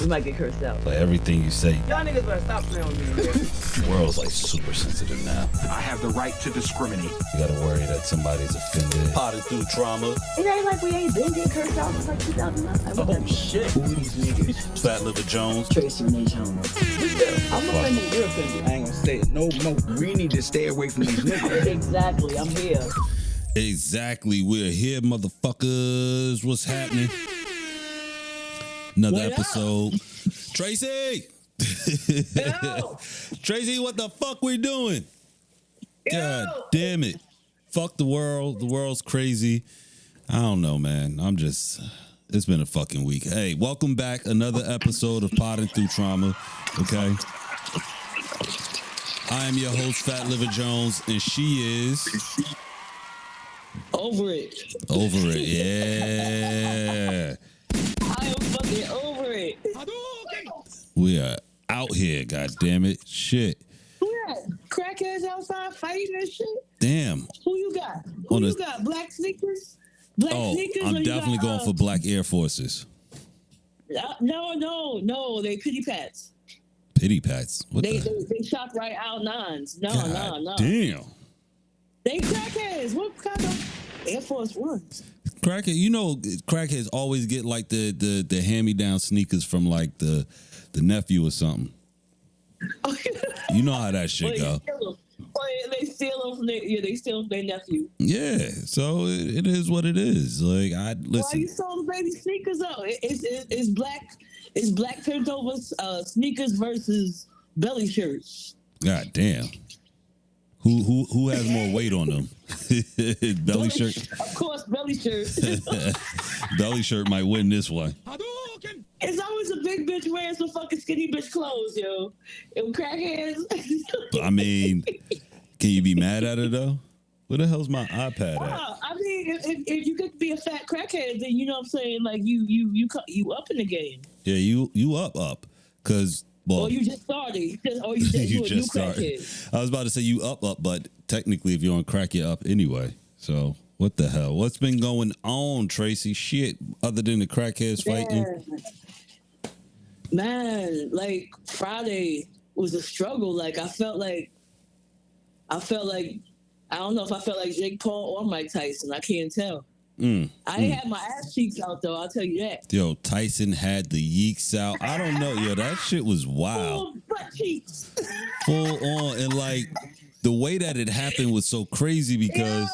We might get cursed out. Like everything you say. Y'all niggas better stop playing with me. The world's like super sensitive now. I have the right to discriminate. You gotta worry that somebody's offended. Potted through trauma. It ain't like we ain't been getting cursed out since like 2009. Oh shit. Who these niggas? Fat Liver Jones. Tracy and H. Homer. I'm offended, you're offended. I ain't gonna say it no more. We need to stay away from these niggas. Exactly, I'm here. Exactly, we're here, motherfuckers. What's happening? Another episode. Tracy! Tracy, what the fuck we doing? God damn it. Fuck the world. The world's crazy. I don't know, man. It's been a fucking week. Hey, welcome back. Another episode of Potting Through Trauma. Okay. I am your host, Fat Liver Jones, and she is... Over it. Over it, yeah. I am fucking over it. We are out here, goddammit. Shit. Who that? Crackheads outside fighting and shit? Damn. Who you got? Who you got? Black sneakers? Black sneakers? I'm definitely going for black Air Forces. No. They pity pats. Pity pats? What they shot right out nines. No. Damn. They crackheads. What kind of Air Force Ones? Crackhead, you know, crackheads always get like the hand-me-down sneakers from like the nephew or something. You know how that shit go. They steal them from their nephew. Yeah, so it is what it is. Like listen. Why you sold the baby sneakers though? It's black turned over sneakers versus belly shirts. God damn. Who has more weight on them? Belly shirt? Of course, belly shirt. Belly shirt might win this one. It's always a big bitch wearing some fucking skinny bitch clothes, yo. And crackheads. I mean, can you be mad at it though? Where the hell's my iPad at? I mean, if you could be a fat crackhead, then you know what I'm saying. Like you up in the game. Yeah, you up, cause. Well, or you just started, or you just started. I was about to say you up, but technically, if you're on crack, you're up anyway. So what the hell? What's been going on, Tracy? Shit, other than the crackheads fighting. Man, like Friday was a struggle. Like I felt like I don't know if I felt like Jake Paul or Mike Tyson. I can't tell. I ain't had my ass cheeks out though, I'll tell you that. Yo, Tyson had the yeeks out. I don't know, yo, that shit was wild. Full butt cheeks. Full on, and like the way that it happened was so crazy because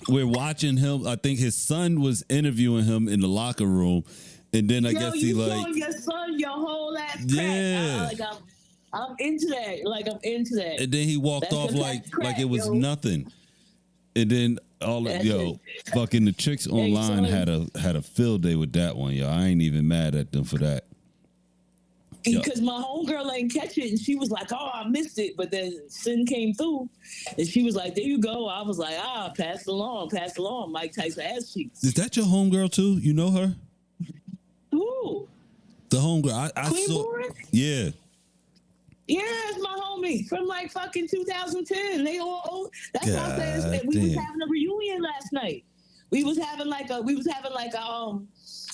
we're watching him. I think his son was interviewing him in the locker room, and then I guess he like showing your son your whole ass crack. Yeah. I'm into that. Like I'm into that. And then he walked off like it was nothing. And then fucking the chicks online had a field day with that one, yo. I ain't even mad at them for that. Because my homegirl ain't catch it, and she was like, "Oh, I missed it." But then Sin came through, and she was like, "There you go." I was like, pass it along. Mike Tyson ass cheeks. Is that your homegirl too? You know her? Who? The homegirl. I saw. Boris? Yeah. Yeah, it's my homie from like fucking 2010. They all old. That's why I said we was having a reunion last night. We was having like a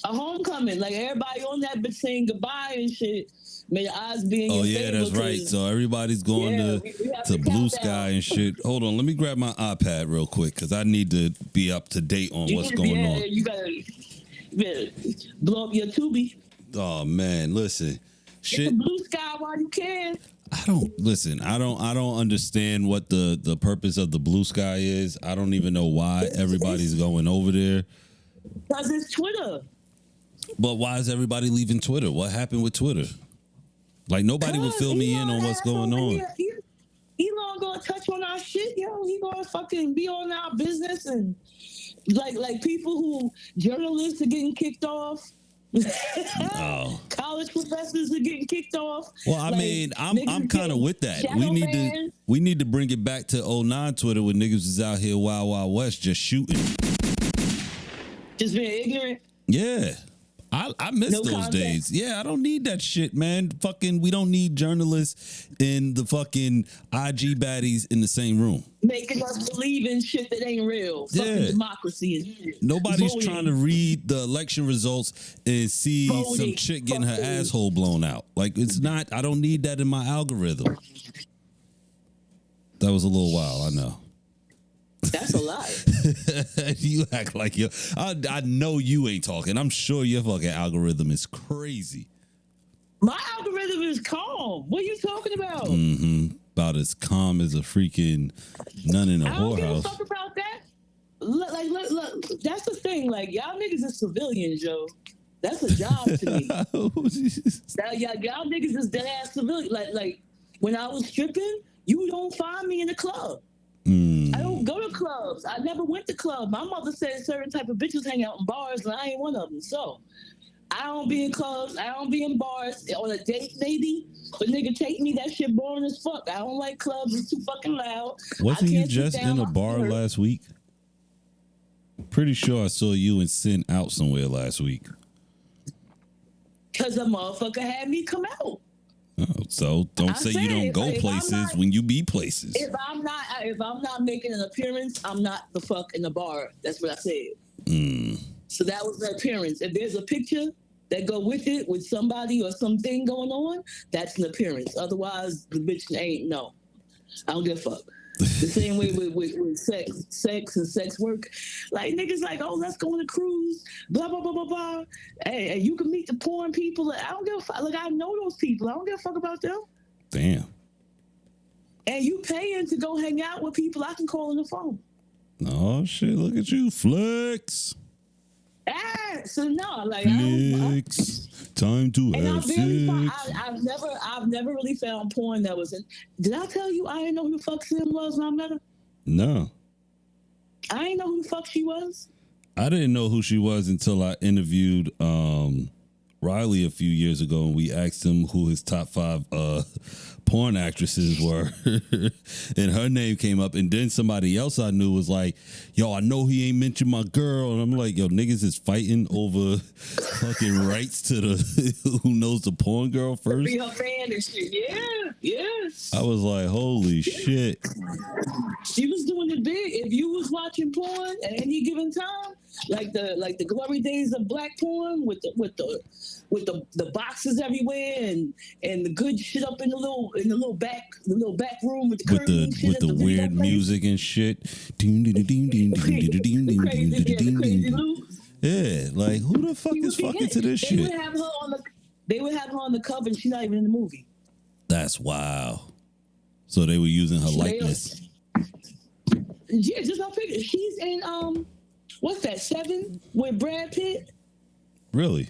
homecoming. Like everybody on that bitch saying goodbye and shit. May the odds be in your favor. Oh yeah, that's right. So everybody's going to Blue Sky and shit. Hold on, let me grab my iPad real quick because I need to be up to date on what's going on. You better blow up your Tubi. Oh man, listen. Shit. Get the Blue Sky while you can. I don't understand what the purpose of the Blue Sky is. I don't even know why everybody's going over there. Because it's Twitter. But why is everybody leaving Twitter? What happened with Twitter? Like nobody would fill me in on what's going on. Elon gonna touch on our shit, yo. He gonna fucking be on our business and like people who journalists are getting kicked off. College professors are getting kicked off. Well, I mean, I'm kind of with that. We need to bring it back to 09 Twitter when niggas was out here Wild Wild West just shooting. Just being ignorant. Yeah. I miss No those contact? days. Yeah, I don't need that shit, man. Fucking, we don't need journalists in the fucking IG baddies in the same room. Making us believe in shit that ain't real. Fucking democracy is real. Nobody's Voting. trying to read the election results and see Voting. some chick getting her Fucking. asshole blown out. Like, it's not, I don't need that in my algorithm. That was a little wild, I know. That's a lie. You act like you. I know you ain't talking. I'm sure your fucking algorithm is crazy. My algorithm is calm. What are you talking about? About as calm as a freaking nun in a I don't give a whorehouse. fuck about that. Look, that's the thing. Like, y'all niggas is civilians, yo. That's a job to me. Y'all niggas is dead ass civilian. Like when I was stripping, you don't find me in the club. I don't go to clubs. I never went to clubs. My mother said certain type of bitches hang out in bars, and I ain't one of them. So I don't be in clubs. I don't be in bars. On a date, maybe. But nigga, take me. That shit boring as fuck. I don't like clubs. It's too fucking loud. Wasn't you just in a bar last week? Pretty sure I saw you and Sin out somewhere last week. Because a motherfucker had me come out. Oh, so don't say you don't go places when you be places. If I'm not making an appearance, I'm not the fuck in the bar. That's what I said. So that was the appearance. If there's a picture that go with it, with somebody or something going on, that's an appearance. Otherwise, the bitch ain't. No, I don't give a fuck. The same way with sex and sex work. Like, niggas like, oh, let's go on a cruise, blah, blah, blah, blah, blah. Hey, you can meet the porn people. I don't give a fuck. Like, I know those people. I don't give a fuck about them. Damn. And you paying to go hang out with people I can call on the phone. Oh, shit. Look at you. Flex. So no, like, Flex. Time to have sex. I've never really found porn that was in. Did I tell you I didn't know who the fuck Sim was when I met her? No. I didn't know who the fuck she was. I didn't know who she was until I interviewed Riley a few years ago, and we asked him who his top 5 porn actresses were, and her name came up, and then somebody else I knew was like, yo, I know he ain't mentioned my girl, and I'm like, yo, niggas is fighting over fucking rights to the who knows the porn girl first. Be her fan and shit. Yeah. I was like, holy shit. She was doing it big. If you was watching porn at any given time, like the glory days of black porn with the boxes everywhere and the good shit up in the little back room with the weird music and shit. Yeah, like who the fuck is fucking to this shit? They would have her on the cover and she's not even in the movie. That's wow. So they were using her likeness. Yeah, just my picture. She's in what's that, 7 with Brad Pitt? Really?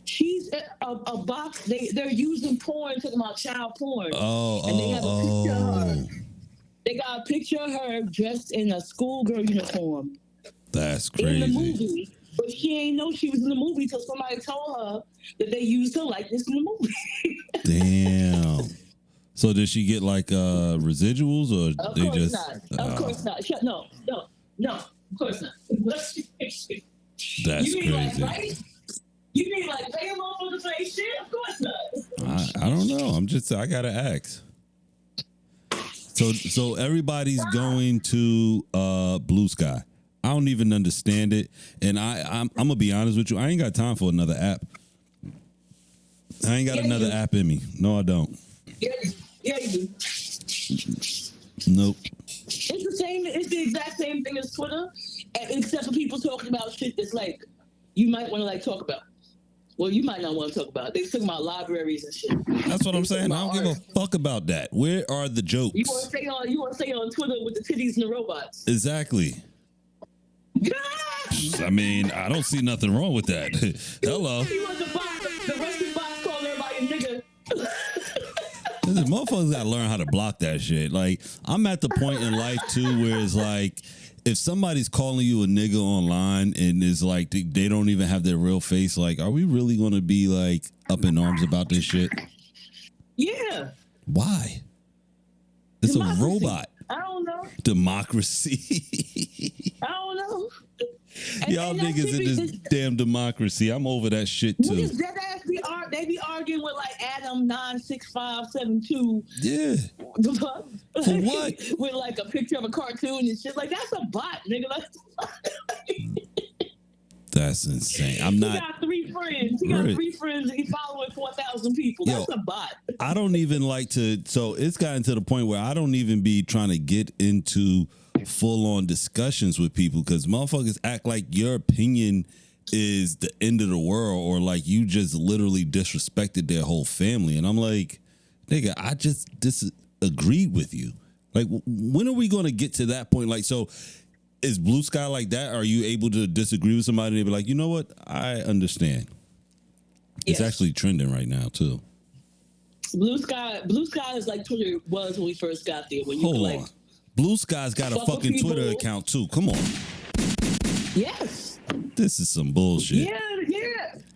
She's a box. They're using porn, talking about child porn. And they have a picture of her. They got a picture of her dressed in a schoolgirl uniform. That's crazy. In the movie, but she ain't know she was in the movie till somebody told her that they used her likeness in the movie. Damn. So did she get like residuals or of they course just? Not. Of course not. No. Of course not. That's you mean crazy. Like, right? You mean like pay them all for the same shit? Of course not. I don't know. I gotta ask. So everybody's going to Blue Sky. I don't even understand it, and I'm gonna be honest with you. I ain't got time for another app. I ain't got another app in me. No, I don't. Yeah, you do. Nope. It's the same. It's the exact same thing as Twitter, except for people talking about shit that's like you might want to like talk about. Well, you might not want to talk about. They talking about libraries and shit. That's what I'm saying. I don't give a fuck about that. Where are the jokes? You want to say on Twitter with the titties and the robots? Exactly. I mean, I don't see nothing wrong with that. Hello. The Russian box called everybody a nigga. Motherfuckers gotta learn how to block that shit. Like, I'm at the point in life too where it's like, if somebody's calling you a nigga online and is like they don't even have their real face, like, are we really gonna be like up in arms about this shit? Yeah. Why? It's Democracy. a robot. I don't know. Democracy. I don't know. Y'all niggas in this damn democracy. I'm over that shit too. Niggas dead ass they be arguing with like Adam 96572. Yeah. For what? With like a picture of a cartoon and shit. Like that's a bot, nigga. That's insane. I'm not. He got 3 friends. He got 3 friends. And he following 4,000 people. That's a bot. I don't even like to. So it's gotten to the point where I don't even be trying to get into full-on discussions with people because motherfuckers act like your opinion is the end of the world or like you just literally disrespected their whole family. And I'm like, nigga, I just disagreed with you. Like, when are we going to get to that point? Like, so is Blue Sky like that? Are you able to disagree with somebody and they be like, you know what? I understand. Yes. It's actually trending right now too. Blue Sky is like Twitter was when we first got there. When you Hold like, on. Blue Sky's got a fucking people. Twitter account too. Come on. Yes. This is some bullshit. Yeah.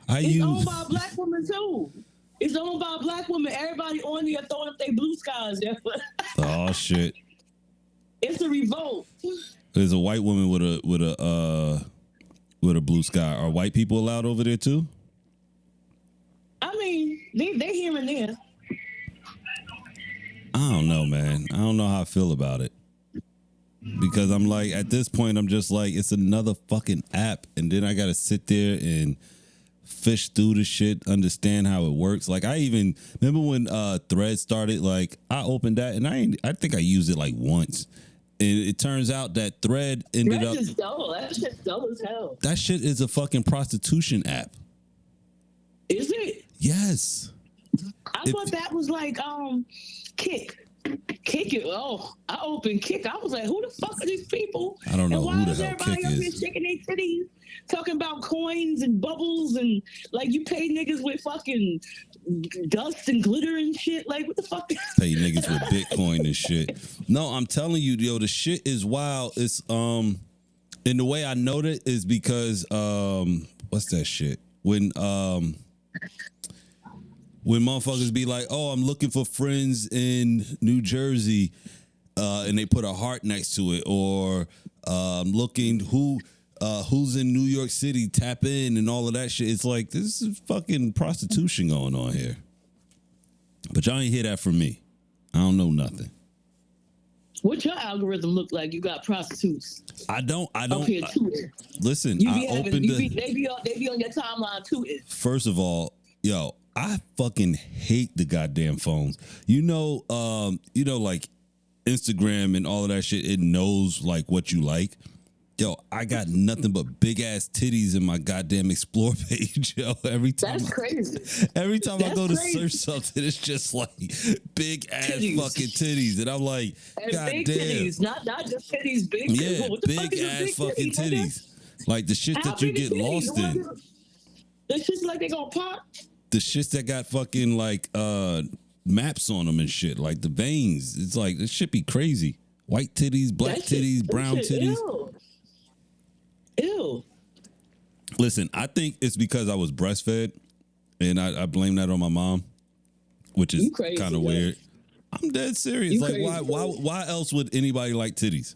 It's owned by a black woman too. It's owned by a black woman. Everybody on there throwing up their Blue Skies there. Oh shit. It's a revolt. There's a white woman with a Blue Sky. Are white people allowed over there too? I mean, they here and there. I don't know, man. I don't know how I feel about it. Because I'm like, at this point, I'm just like, it's another fucking app. And then I got to sit there and fish through the shit, understand how it works. Like, I even remember when Thread started, like, I opened that and I think I used it like once. And it turns out that Thread ended up. That shit's dull as hell. That shit is a fucking prostitution app. Is it? Yes. I thought that was like, Kick it. Oh, I opened Kick. I was like, who the fuck are these people? I don't know who the hell everybody Kick up is. Here shaking their titties, talking about coins and bubbles and like you pay niggas with fucking dust and glitter and shit. Like what the fuck? Pay niggas with Bitcoin and shit. No, I'm telling you, yo, the shit is wild. It's and the way I know that is because what's that shit? When motherfuckers be like, oh, I'm looking for friends in New Jersey, and they put a heart next to it, or I'm looking who's in New York City, tap in and all of that shit. It's like, this is fucking prostitution going on here. But y'all ain't hear that from me. I don't know nothing. What your algorithm look like? You got prostitutes. I don't. Up here too. Listen, they be on your timeline too. First of all, yo, I fucking hate the goddamn phones. You know, like Instagram and all of that shit, it knows like what you like. Yo, I got nothing but big ass titties in my goddamn explore page, yo. That's crazy. Every time I go to search something, it's just like big ass fucking titties. And I'm like, goddamn. Titties, not just titties, big. Yeah, big ass fucking titties. Like the shit that you get lost in. The shit's like they gonna pop. The shits that got fucking like maps on them and shit, like the veins. It's like this shit be crazy. White titties, black titties, brown titties. Ew. Listen, I think it's because I was breastfed, and I blame that on my mom, which is kind of weird. I'm dead serious. Like, why else would anybody like titties?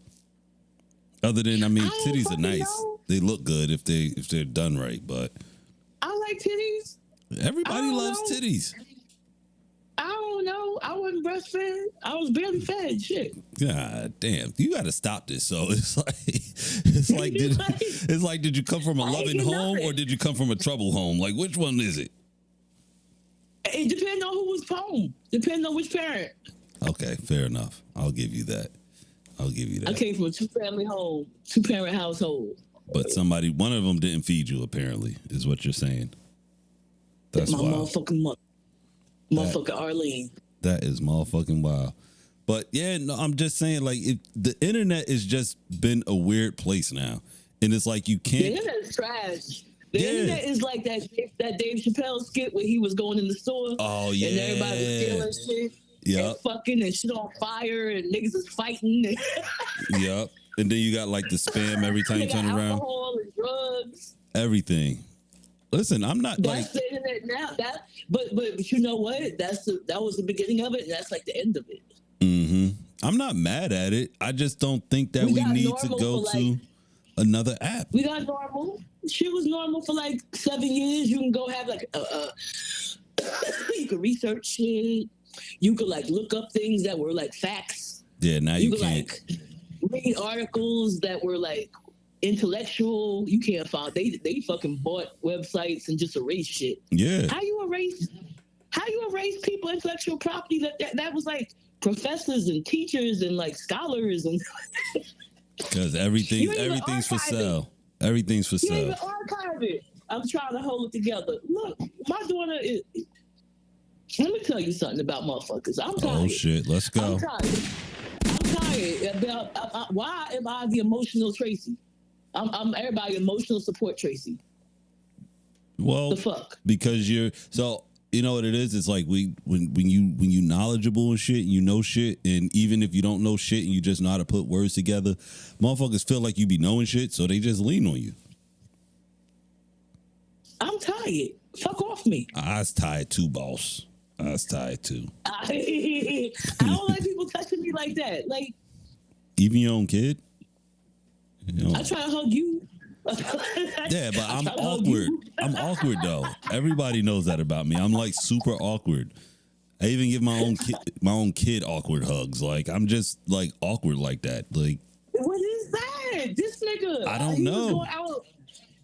Other than, I mean, titties are nice. Know. They look good if they're done right, but I like titties. Everybody loves titties. I don't know. I wasn't breastfed. I was barely fed. Shit. God damn. You got to stop this. So it's like, did you come from a loving home or did you come from a trouble home? Like, which one is it? It depends on who was home. Depends on which parent. Okay, fair enough. I'll give you that. I came from a 2-family home, 2-parent household. But one of them didn't feed you, apparently, is what you're saying. That's my wild. Motherfucking Arlene. That is motherfucking wild. But yeah, no, I'm just saying, like, the internet has just been a weird place now. And it's like you can't. The internet is trash. The internet is like that Dave Chappelle skit where he was going in the store. Oh, yeah. And everybody was stealing shit. Yep. And fucking and shit on fire and niggas is fighting. Yep. And then you got like the spam every time you turn around. Alcohol and drugs. Everything. Listen, I'm not that's the internet now. But you know what? That was the beginning of it, and that's like the end of it. Mm-hmm. I'm not mad at it. I just don't think that we need to go to another app. We got normal. Shit was normal for like 7 years. You can go have like you could research shit. You could like look up things that were like facts. Yeah, now you could can't. Like read articles that were like intellectual. You can't find. They fucking bought websites and just erase shit. Yeah. How you erase people intellectual property that was like professors and teachers and like scholars and because everything's for sale. Everything's for sale. You even archive it. I'm trying to hold it together. Look, my daughter is. Let me tell you something about motherfuckers. I'm tired. Oh shit, let's go. I'm tired about why am I the emotional Tracy? I'm everybody emotional support Tracy. Well, the fuck? Because you're so. You know what it is? It's like when you knowledgeable and shit, and you know shit, and even if you don't know shit and you just know how to put words together, motherfuckers feel like you be knowing shit, so they just lean on you. I'm tired. Fuck off me. I was tired too, boss. I was tired too. I don't like people touching me like that. Like even your own kid. You know, I try to hug you. Yeah, but I'm awkward. I'm awkward though. Everybody knows that about me. I'm like super awkward. I even give my own kid awkward hugs. Like I'm just like awkward like that. Like what is that? This nigga. I don't know.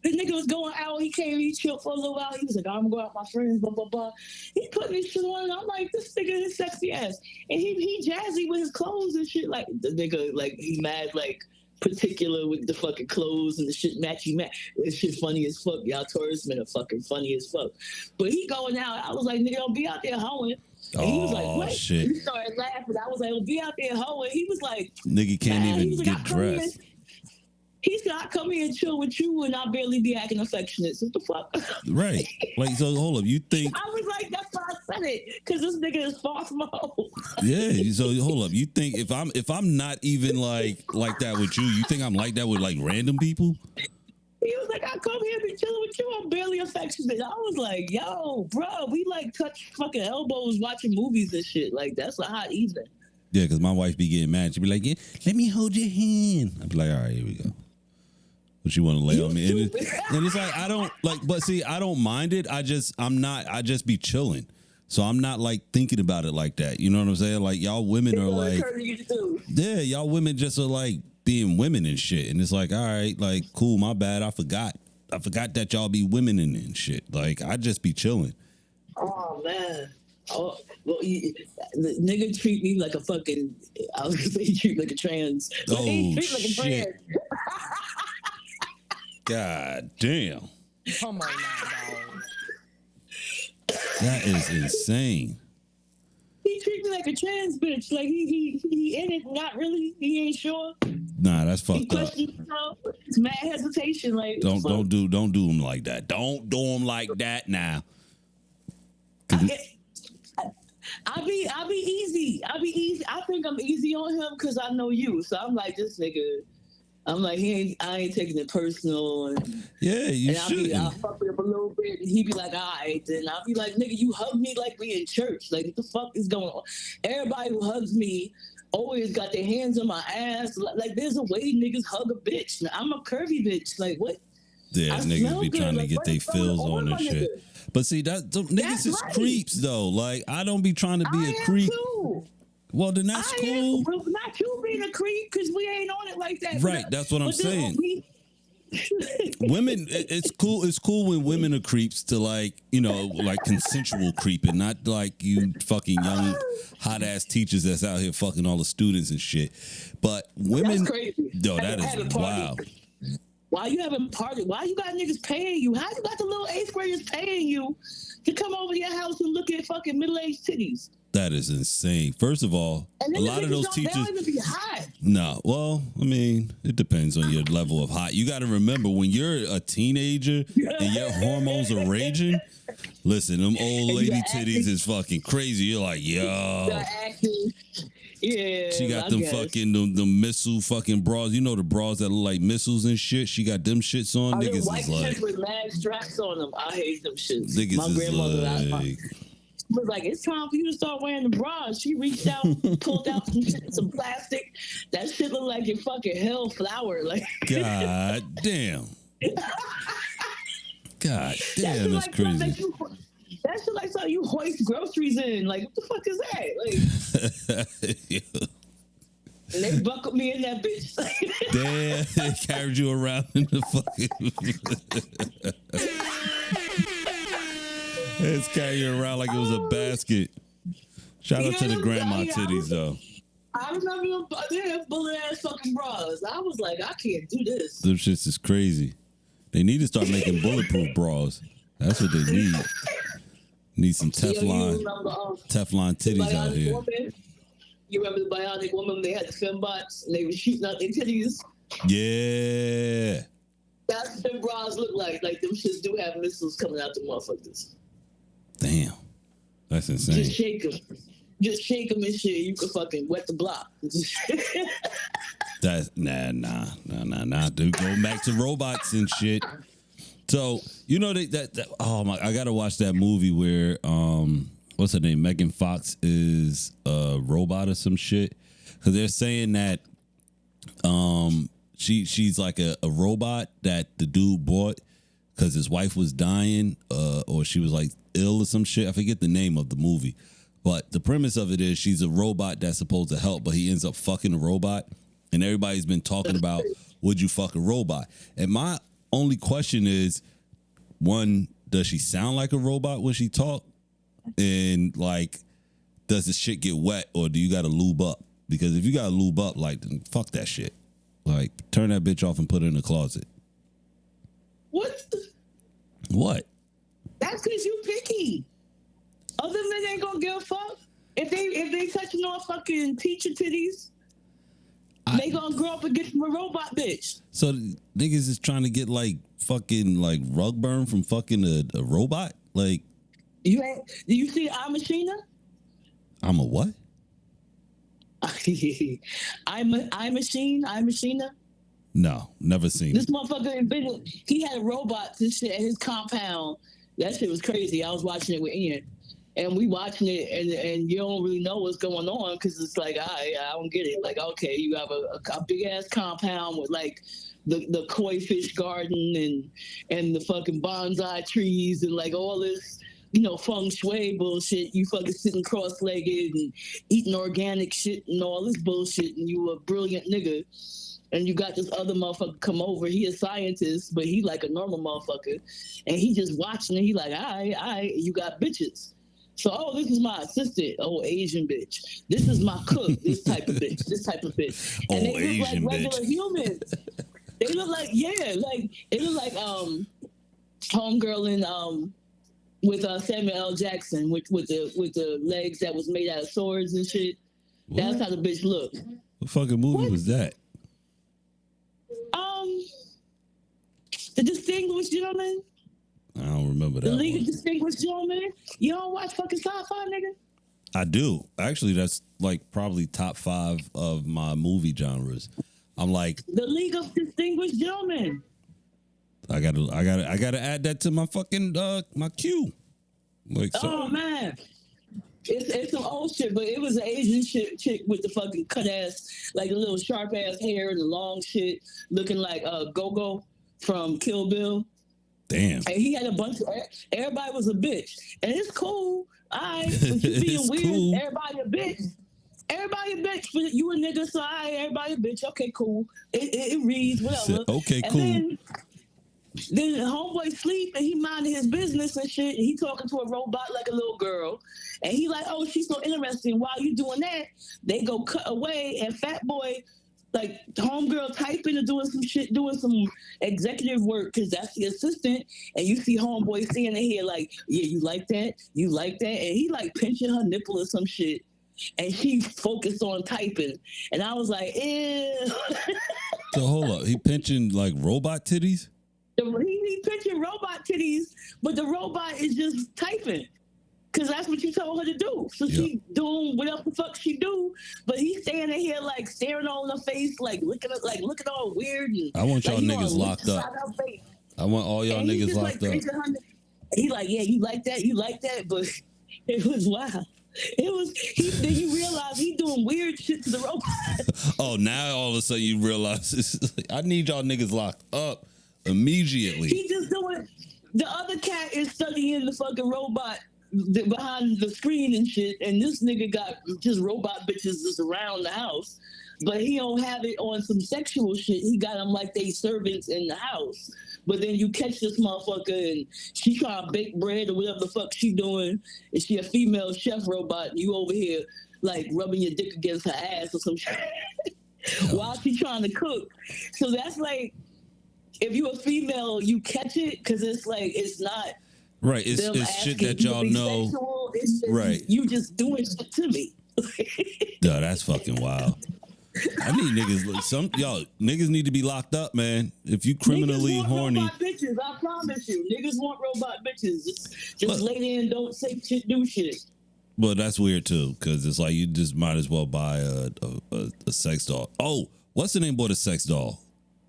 This nigga was going out. He came. He chilled for a little while. He was like, "I'm gonna go out with my friends." Blah blah blah. He put this shit on. And I'm like, this nigga is sexy ass, and he jazzy with his clothes and shit. Like the nigga, like he mad like. Particular with the fucking clothes and the shit matchy match. This shit funny as fuck. Y'all tourist men are fucking funny as fuck. But he going out. I was like, nigga, don't be out there hoeing. And he was like, what? Shit. He started laughing. I was like, don't be out there hoeing. He was like, nigga can't even get dressed. He said, I come here and chill with you and I'll barely be acting affectionate. So what the fuck? Right. Like, so hold up. You think. I was like, that's why I said it. Because this nigga is far from home. Yeah. So hold up. You think if I'm not even like that with you, you think I'm like that with like random people? He was like, I come here and be chilling with you. I'm barely affectionate. I was like, yo, bro, we like touch fucking elbows watching movies and shit. Like, that's a hot evening. Yeah, because my wife be getting mad. She be like, yeah, let me hold your hand. I'd be like, all right, here we go. But you want to lay on me. And it's like, I don't like, but see, I don't mind it. I just be chilling. So I'm not like thinking about it like that. You know what I'm saying? Like y'all women are like, yeah, y'all women just are like being women and shit. And it's like, all right, like, cool, my bad. I forgot that y'all be women and shit. Like, I just be chilling. Oh, man. Oh, well, the nigga treat me like a fucking, I was going to say he treat me like a trans. Oh, he treat me like a shit. trans. God damn. Come on now, dog. That is insane. He treat me like a trans bitch. Like he in it, not really. He ain't sure. Nah, that's fucked up. It's mad hesitation. Like don't do him like that. Don't do him like that now. I'll be easy. I think I'm easy on him because I know you. So I'm like, this nigga. I'm like, I ain't taking it personal. And, yeah, you should. I'll fuck with him a little bit. And he'd be like, all right. Then I'll be like, nigga, you hug me like we in church. Like, what the fuck is going on? Everybody who hugs me always got their hands on my ass. Like, there's a way niggas hug a bitch. Now, I'm a curvy bitch. Like, what? Yeah, niggas be trying to get their feels on and shit. Nigga. But see, niggas is right. Creeps, though. Like, I don't be trying to be a creep. Too. Well, then that's cool. Not you being a creep because we ain't on it like that. Right, that's what I'm saying. Women, it's cool. It's cool when women are creeps to like, you know, like consensual creeping, not like you fucking young hot ass teachers that's out here fucking all the students and shit. But women, that's crazy. Yo, that is wild. Why you having party? Why you got niggas paying you? How you got the little 8th graders paying you to come over to your house and look at fucking middle-aged titties? That is insane. First of all, a lot of those teachers. They don't even be hot. No, well, I mean, it depends on your level of hot. You got to remember when you're a teenager and your hormones are raging. Listen, them old lady titties is fucking crazy. You're like, yo. Yeah, she got them fucking the missile fucking bras. You know the bras that look like missiles and shit. She got them shits on. Niggas white is like with mad straps on them. I hate them shits. Niggas is like. was like, it's time for you to start wearing the bras. She reached out, pulled out some plastic. That shit looked like a fucking hell flower. Like, God damn. God damn, that's like crazy. That shit like something you hoist groceries in. Like, what the fuck is that? Like, and they buckled me in that bitch. Damn, they carried you around in the fucking. It's carrying you around like it was a basket. Shout out to the grandma titties, though. I remember them bullet ass fucking bras. I was like, I can't do this. Them shits is crazy. They need to start making bulletproof bras. That's what they need. Need some Teflon, Teflon titties out here. Woman? You remember the Bionic Woman? They had the fembots and they were shooting out their titties. Yeah. That's what them bras look like. Like, them shits do have missiles coming out the motherfuckers. Damn. That's insane. Just shake them. Just shake them and shit. You can fucking wet the block. That's nah. Dude, going back to robots and shit. So, you know that oh my, I gotta watch that movie where what's her name? Megan Fox is a robot or some shit. Cause they're saying that she's like a robot that the dude bought because his wife was dying, or she was like ill or some shit. I forget the name of the movie. But the premise of it is she's a robot that's supposed to help, but he ends up fucking a robot. And everybody's been talking about, would you fuck a robot? And my only question is, one, does she sound like a robot when she talk? And like, does the shit get wet or do you got to lube up? Because if you got to lube up, like, then fuck that shit. Like, turn that bitch off and put it in the closet. What? That's because you picky. Other men ain't gonna give a fuck. If they touching on fucking teacher titties, they gonna grow up and get from a robot bitch. So niggas is trying to get like fucking like rug burn from fucking a robot? Like, do you see I'm Machina? I'm a what? I'm Machina. No, never seen this it. motherfucker invented. He had robots and shit at his compound. That shit was crazy. I was watching it with Ian. And we watching it, and you don't really know what's going on because it's like I don't get it. Like, okay, you have a big ass compound with like the koi fish garden and the fucking bonsai trees and like all this, you know, feng shui bullshit. You fucking sitting cross-legged and eating organic shit and all this bullshit, and you a brilliant nigga. And you got this other motherfucker come over. He a scientist, but he like a normal motherfucker, and he just watching it. He like, you got bitches. So, this is my assistant, Asian bitch. This is my cook, this type of bitch, this type of bitch. And they look Asian like regular humans. They look like, it look like homegirl in with Samuel L. Jackson with the legs that was made out of swords and shit. What? That's how the bitch looked. What fucking movie was that? The Distinguished Gentleman. I don't remember that. The League of Distinguished Gentlemen. You don't watch fucking sci-fi, nigga? I do. Actually, that's like probably top 5 of my movie genres. I'm like The League of Distinguished Gentlemen. I gotta add that to my fucking my queue. Like, so. Oh man. It's some old shit, but it was an Asian chick with the fucking cut ass, like a little sharp ass hair and the long shit, looking like Go-Go from Kill Bill. Damn. And he had a bunch of, everybody was a bitch. And it's cool. But you being weird, cool. Everybody a bitch. Everybody a bitch. But you a nigga, so everybody a bitch. Okay, cool. It reads, whatever. Okay, and cool. Then homeboy sleep and he minding his business and shit. And he talking to a robot like a little girl. And he like, oh, she's so interesting. While you doing that, they go cut away and fat boy, like homegirl typing and doing some shit, doing some executive work because that's the assistant. And you see homeboy standing here like, yeah, you like that? You like that? And he like pinching her nipple or some shit. And she focused on typing. And I was like, ew. So hold up. He pinching like robot titties? He pinching robot titties, but the robot is just typing. Cause that's what you told her to do. So she doing whatever the fuck she do, but he's standing here like staring on her face, like looking all weird. And, I want y'all niggas locked up. I want all y'all niggas locked up. He like, yeah, you like that, but It was wild. It was then you realize he doing weird shit to the robot. Oh, now all of a sudden you realize I need y'all niggas locked up immediately. He just doing. The other cat is studying the fucking robot behind the screen and shit, and this nigga got just robot bitches just around the house, but he don't have it on some sexual shit. He got them like they servants in the house. But then you catch this motherfucker and she trying to bake bread or whatever the fuck she doing, and she a female chef robot, and you over here like rubbing your dick against her ass or some shit while she trying to cook. So that's like, if you a female, you catch it because it's like it's not right. It's shit that y'all know. Sexual. It's just, right. You just doing shit to me. Duh, that's fucking wild. I need niggas. Y'all niggas need to be locked up, man. If you criminally horny, robot bitches, I promise you, niggas want robot bitches. Just lay there and don't say shit, do shit. But that's weird too, because it's like you just might as well buy a sex doll. Oh, what's the name of the sex doll?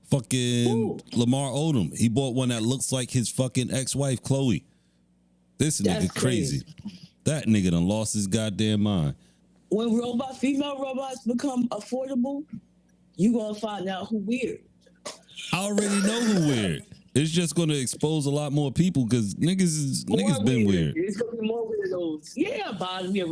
Fucking Lamar Odom. He bought one that looks like his fucking ex-wife Chloe. This nigga crazy. That nigga done lost his goddamn mind. When female robots become affordable, you gonna find out who weird. I already know who weird. It's just gonna expose a lot more people because niggas been weird. It's gonna be more weirdos. Yeah, buy me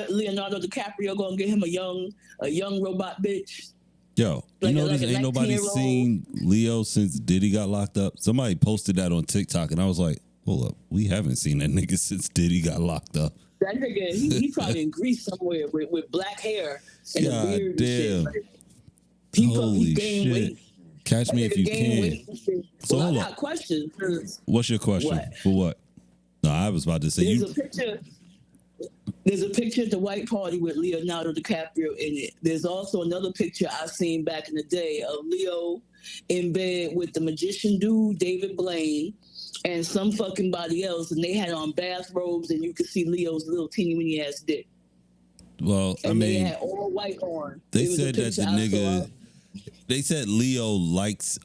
Leonardo DiCaprio gonna get him a young robot bitch. Yo, you know ain't nobody seen Leo since Diddy got locked up. Somebody posted that on TikTok, and I was like, hold up, we haven't seen that nigga since Diddy got locked up. That nigga, he probably in Greece somewhere with black hair and a beard and shit. Like, holy shit. Weight. Catch me if you can. So hold I got questions. What's your question? What? For what? No, I was about to say There's a picture at the white party with Leonardo DiCaprio in it. There's also another picture I seen back in the day of Leo in bed with the magician dude, David Blaine, and some fucking body else, and they had on bathrobes, and you could see Leo's little teeny weeny ass dick. Well, and they had all white on. They said that the nigga. They said Leo likes.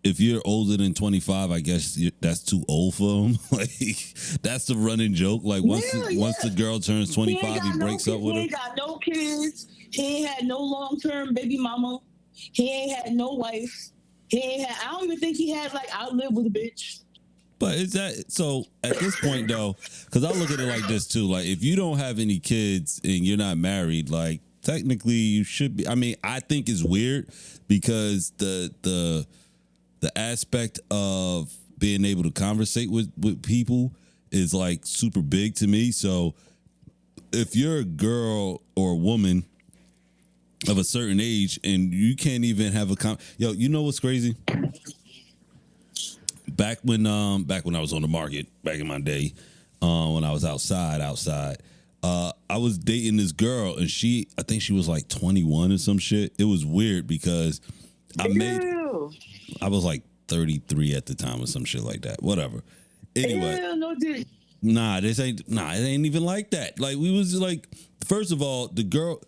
If you're older than 25, I guess that's too old for him. Like that's the running joke. Like once the girl turns 25, he breaks up with her. He ain't got no kids. He ain't had no long-term baby mama. He ain't had no wife. I don't even think he had like outlived with a bitch. But is that so? At this point, though, because I look at it like this too. Like if you don't have any kids and you're not married, like technically you should be. I mean, I think it's weird because the aspect of being able to conversate with people is like super big to me. So if you're a girl or a woman of a certain age and you can't even have yo, you know what's crazy? Back when I was on the market, back in my day, when I was outside, I was dating this girl and I think she was like 21 or some shit. It was weird because I was like 33 at the time or some shit like that. Whatever. Anyway. Nah, it ain't even like that. Like we was like, first of all, the girl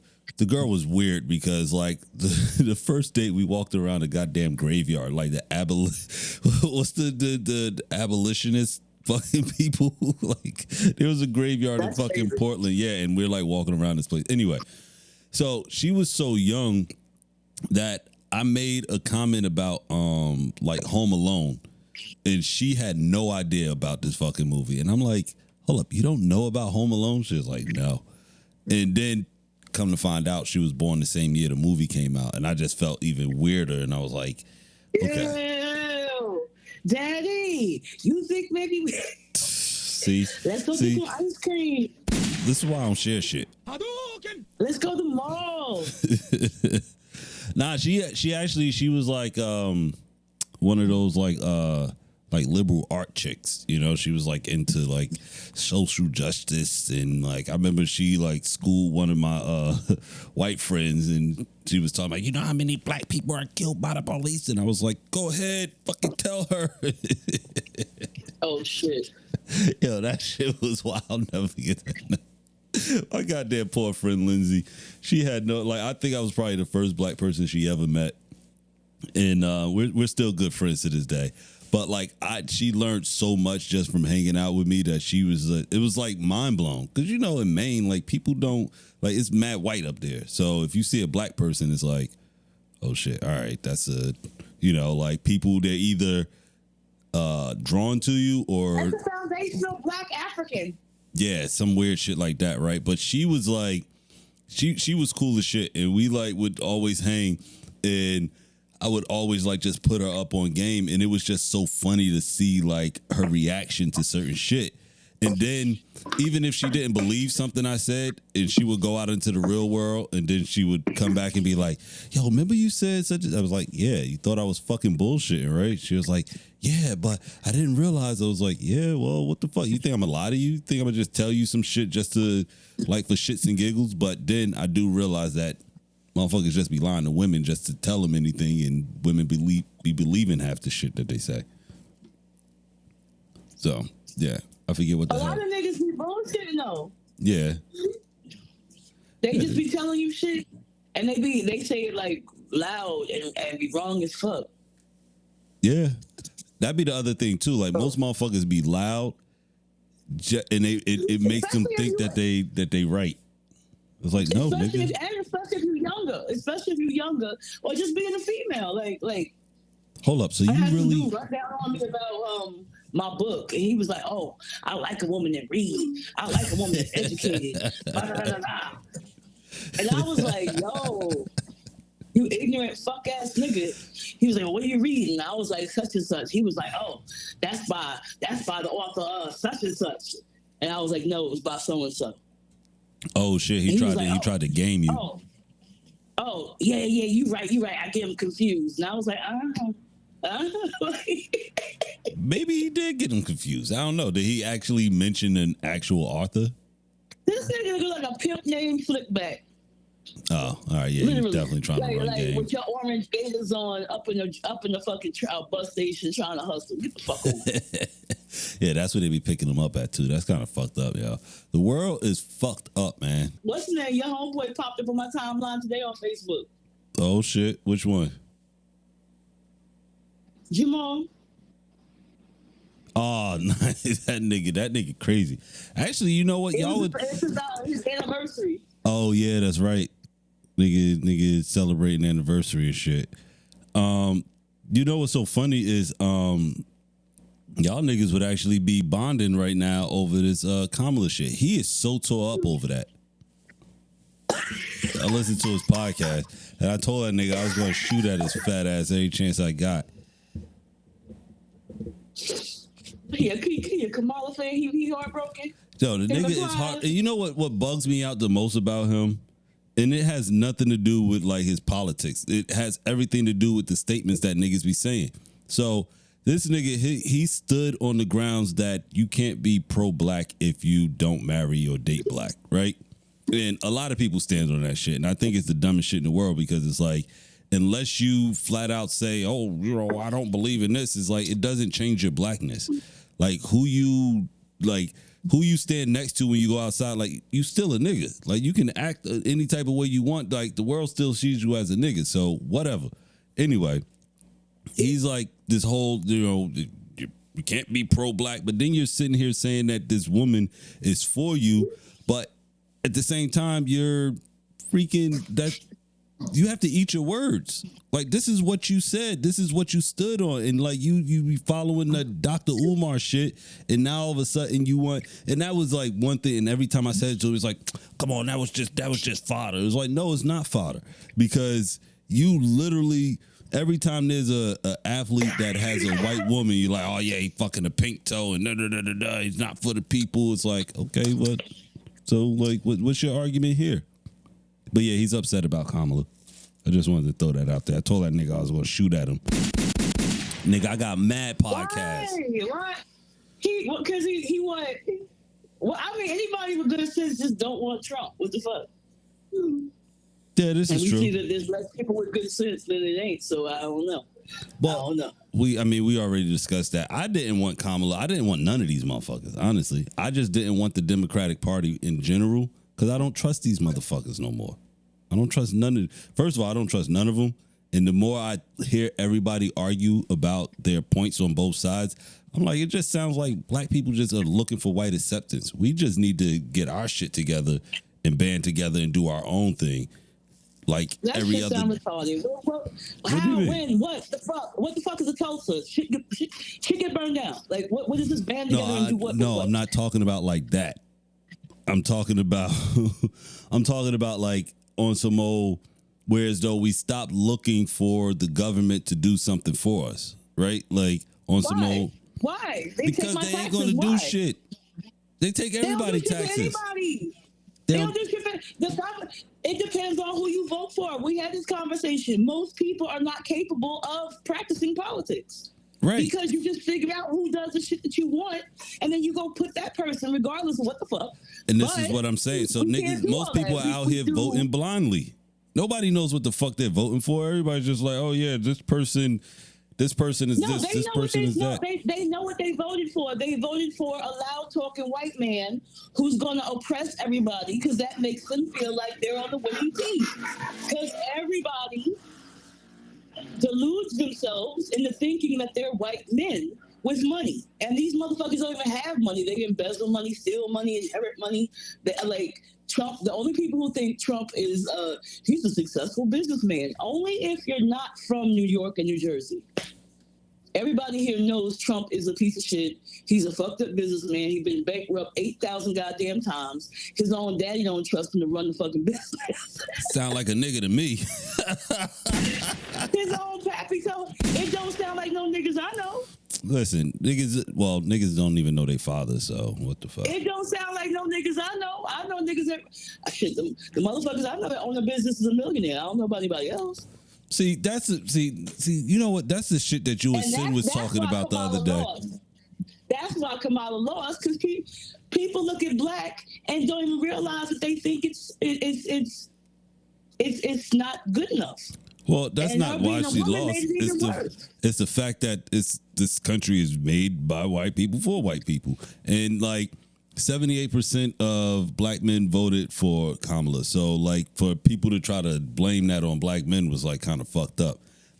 was weird because like the first date we walked around a goddamn graveyard, like what's the abolitionist fucking people? Like there was a graveyard in fucking Portland, yeah, and we're like walking around this place. Anyway, so she was so young that I made a comment about like Home Alone, and she had no idea about this fucking movie, and I'm like, hold up, you don't know about Home Alone? She was like, no, and then come to find out she was born the same year the movie came out, and I just felt even weirder, and I was like, okay. Ew, Daddy, you think maybe let's go get some ice cream. This is why I don't share shit. Let's go to the mall. Nah, she was like one of those like liberal art chicks, you know. She was like into like social justice, and like I remember she like schooled one of my white friends, and she was talking like, you know how many black people are killed by the police, and I was like, go ahead, fucking tell her. Oh shit. Yo, that shit was wild. I'll never forget that. My goddamn poor friend Lindsay, she had no, like, I think I was probably the first black person she ever met, and we're still good friends to this day. But like she learned so much just from hanging out with me that she was it was like mind blown. Because you know in Maine, like people don't like it's mad white up there. So if you see a black person, it's like, oh shit, all right, that's a like people they're either drawn to you or that's the foundational black African. Yeah, some weird shit like that, right? But she was like she was cool as shit, and we like would always hang, and I would always like just put her up on game, and it was just so funny to see like her reaction to certain shit. And then even if she didn't believe something I said, and she would go out into the real world, and then she would come back and be like, yo, remember you said such a... I was like, yeah, you thought I was fucking bullshitting, right? She was like, yeah, but I didn't realize. I was like, yeah, well, what the fuck? You think I'm gonna lie to you? Think I'm gonna just tell you some shit just to like for shits and giggles? But then I do realize that motherfuckers just be lying to women just to tell them anything, and women be believing half the shit that they say. So, yeah. I forget what the hell. A lot of niggas be bullshitting though. Yeah. They just be telling you shit, and they say it like loud and be wrong as fuck. Yeah. That'd be the other thing too. Like most motherfuckers be loud, and it makes them think that they right. It's like no, nigga. Especially if you're younger, or just being a female, like. Hold up, so you I really dude right down on me about my book, and he was like, "Oh, I like a woman that reads. I like a woman that's educated." Blah, blah, blah, blah. And I was like, "Yo, you ignorant fuck ass nigga." He was like, well, "What are you reading?" I was like, "Such and such." He was like, "Oh, that's by the author of such and such." And I was like, "No, it was by so and so." Oh shit! He tried to game you. Oh, yeah, you right. I get him confused, and I was like, Maybe he did get him confused. I don't know. Did he actually mention an actual author? This nigga look like a pimp named Flickback. Oh, all right, yeah, he's definitely trying to run game. With your orange gators on, up in the fucking bus station trying to hustle. Get the fuck over. Yeah, that's where they be picking them up at too. That's kind of fucked up, yo. The world is fucked up, man. What's his name? Your homeboy popped up on my timeline today on Facebook. Oh shit, which one? Jamal. Oh, nice. That nigga crazy. Actually, you know what? It's his anniversary. Oh yeah, that's right. Nigga celebrating anniversary and shit. You know what's so funny is y'all niggas would actually be bonding right now over this Kamala shit. He is so tore up over that. I listened to his podcast and I told that nigga I was gonna shoot at his fat ass any chance I got. He a Kamala fan. He heartbroken. Yo, the nigga is hard. You know what bugs me out the most about him? And it has nothing to do with like his politics. It has everything to do with the statements that niggas be saying. So this nigga, he stood on the grounds that you can't be pro-black if you don't marry or date black, right? And a lot of people stand on that shit. And I think it's the dumbest shit in the world because it's like, unless you flat out say, oh, I don't believe in this, it's like, it doesn't change your blackness. Like who you stand next to when you go outside, like you still a nigga. Like you can act any type of way you want. Like the world still sees you as a nigga. So whatever. Anyway, he's like this whole, you can't be pro-black, but then you're sitting here saying that this woman is for you, but at the same time you're freaking that. You have to eat your words. Like this is what you said. This is what you stood on, and like you be following the Dr. Umar shit, and now all of a sudden you want. And that was like one thing. And every time I said it to him, it was like, "Come on, that was just fodder." It was like, no, it's not fodder because you literally every time there's a athlete that has a white woman, you're like, "Oh yeah, he fucking a pink toe and he's not for the people." It's like, okay, what? So like, what's your argument here? But yeah, he's upset about Kamala. I just wanted to throw that out there. I told that nigga I was going to shoot at him. Nigga, I got mad podcasts. Why? Because he want... Well, I mean, anybody with good sense just don't want Trump. What the fuck? Yeah, this is true. And we see that there's less people with good sense than it ain't, so I don't know. Well, I don't know. We already discussed that. I didn't want Kamala. I didn't want none of these motherfuckers, honestly. I just didn't want the Democratic Party in general. Because I don't trust these motherfuckers no more. I don't trust none of. First of all, I don't trust none of them. And the more I hear everybody argue about their points on both sides, I'm like, it just sounds like black people just are looking for white acceptance. We just need to get our shit together and band together and do our own thing. Like that every shit other. Sound retarded. How? When? What the fuck? What the fuck is a Tulsa? Shit get burned down. Like what is this band together and do what? No, what? I'm not talking about like that. I'm talking about like on some old, whereas though we stopped looking for the government to do something for us, right? Like on some old. Why? Because they ain't gonna do shit. They take everybody taxes. They don't do shit for the government. It depends on who you vote for. We had this conversation. Most people are not capable of practicing politics. Right. Because you just figure out who does the shit that you want, and then you go put that person, regardless of what the fuck. And this is what I'm saying. So niggas, most people are out here voting blindly. Nobody knows what the fuck they're voting for. Everybody's just like, oh yeah, this person is this person is that. They know what they voted for. They voted for a loud talking white man who's going to oppress everybody because that makes them feel like they're on the winning team. Because everybody deludes themselves into thinking that they're white men with money. And these motherfuckers don't even have money. They embezzle money, steal money, inherit money. Like Trump, the only people who think Trump is, he's a successful businessman. Only if you're not from New York and New Jersey. Everybody here knows Trump is a piece of shit. He's a fucked up businessman. He's been bankrupt 8,000 goddamn times. His own daddy don't trust him to run the fucking business. Sound like a nigga to me. His own pappy, so it don't sound like no niggas I know. Listen, niggas don't even know their father, so what the fuck? It don't sound like no niggas I know. I know niggas that, shit, the motherfuckers I know that own a business is a millionaire. I don't know about anybody else. See, you know what? That's the shit that you and Sin was talking about the other day. That's why Kamala lost, because people look at black and don't even realize that they think it's not good enough. Well, that's not why she lost. It's the fact that this country is made by white people for white people, and like 78% of black men voted for Kamala. So like for people to try to blame that on black men was like kind of fucked up.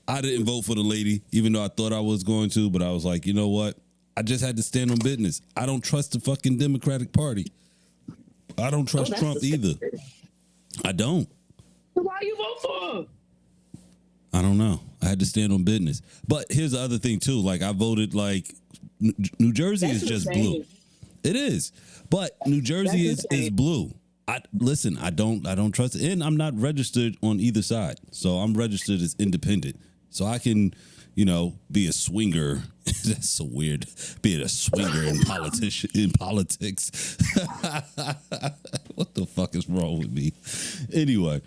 I didn't vote for the lady, even though I thought I was going to, but I was like, you know what? I just had to stand on business. I don't trust the fucking Democratic Party. I don't trust Trump either. I don't. So why you vote for him? I don't know. I had to stand on business. But here's the other thing too. Like I voted like New Jersey is just blue. It is. But New Jersey is blue. I don't trust it. And I'm not registered on either side. So I'm registered as independent. So I can, be a swinger. That's so weird. Being a swinger in politics. What the fuck is wrong with me? Anyway,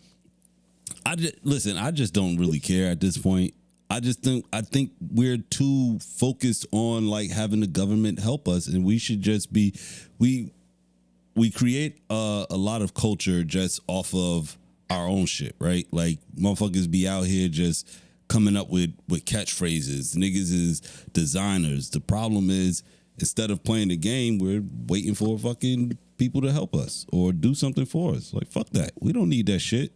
I just don't really care at this point. I think we're too focused on like having the government help us, and we should just be we create a lot of culture just off of our own shit, right? Like motherfuckers be out here just coming up with catchphrases. Niggas is designers. The problem is instead of playing the game, we're waiting for fucking people to help us or do something for us. Like fuck that. We don't need that shit.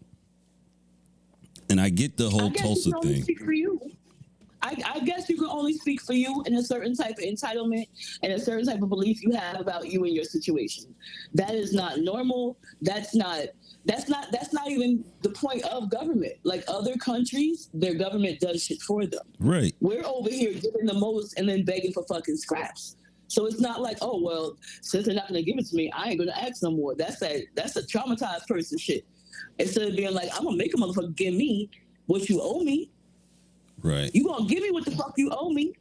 And I get the whole Tulsa thing. I guess you can only speak for you in a certain type of entitlement and a certain type of belief you have about you and your situation. That is not normal. That's not even the point of government. Like other countries, their government does shit for them. Right. We're over here giving the most and then begging for fucking scraps. So it's not like, oh well, since they're not gonna give it to me, I ain't gonna ask no more. That's a traumatized person shit. Instead of being like, I'm gonna make a motherfucker give me what you owe me. Right. You gonna give me what the fuck you owe me.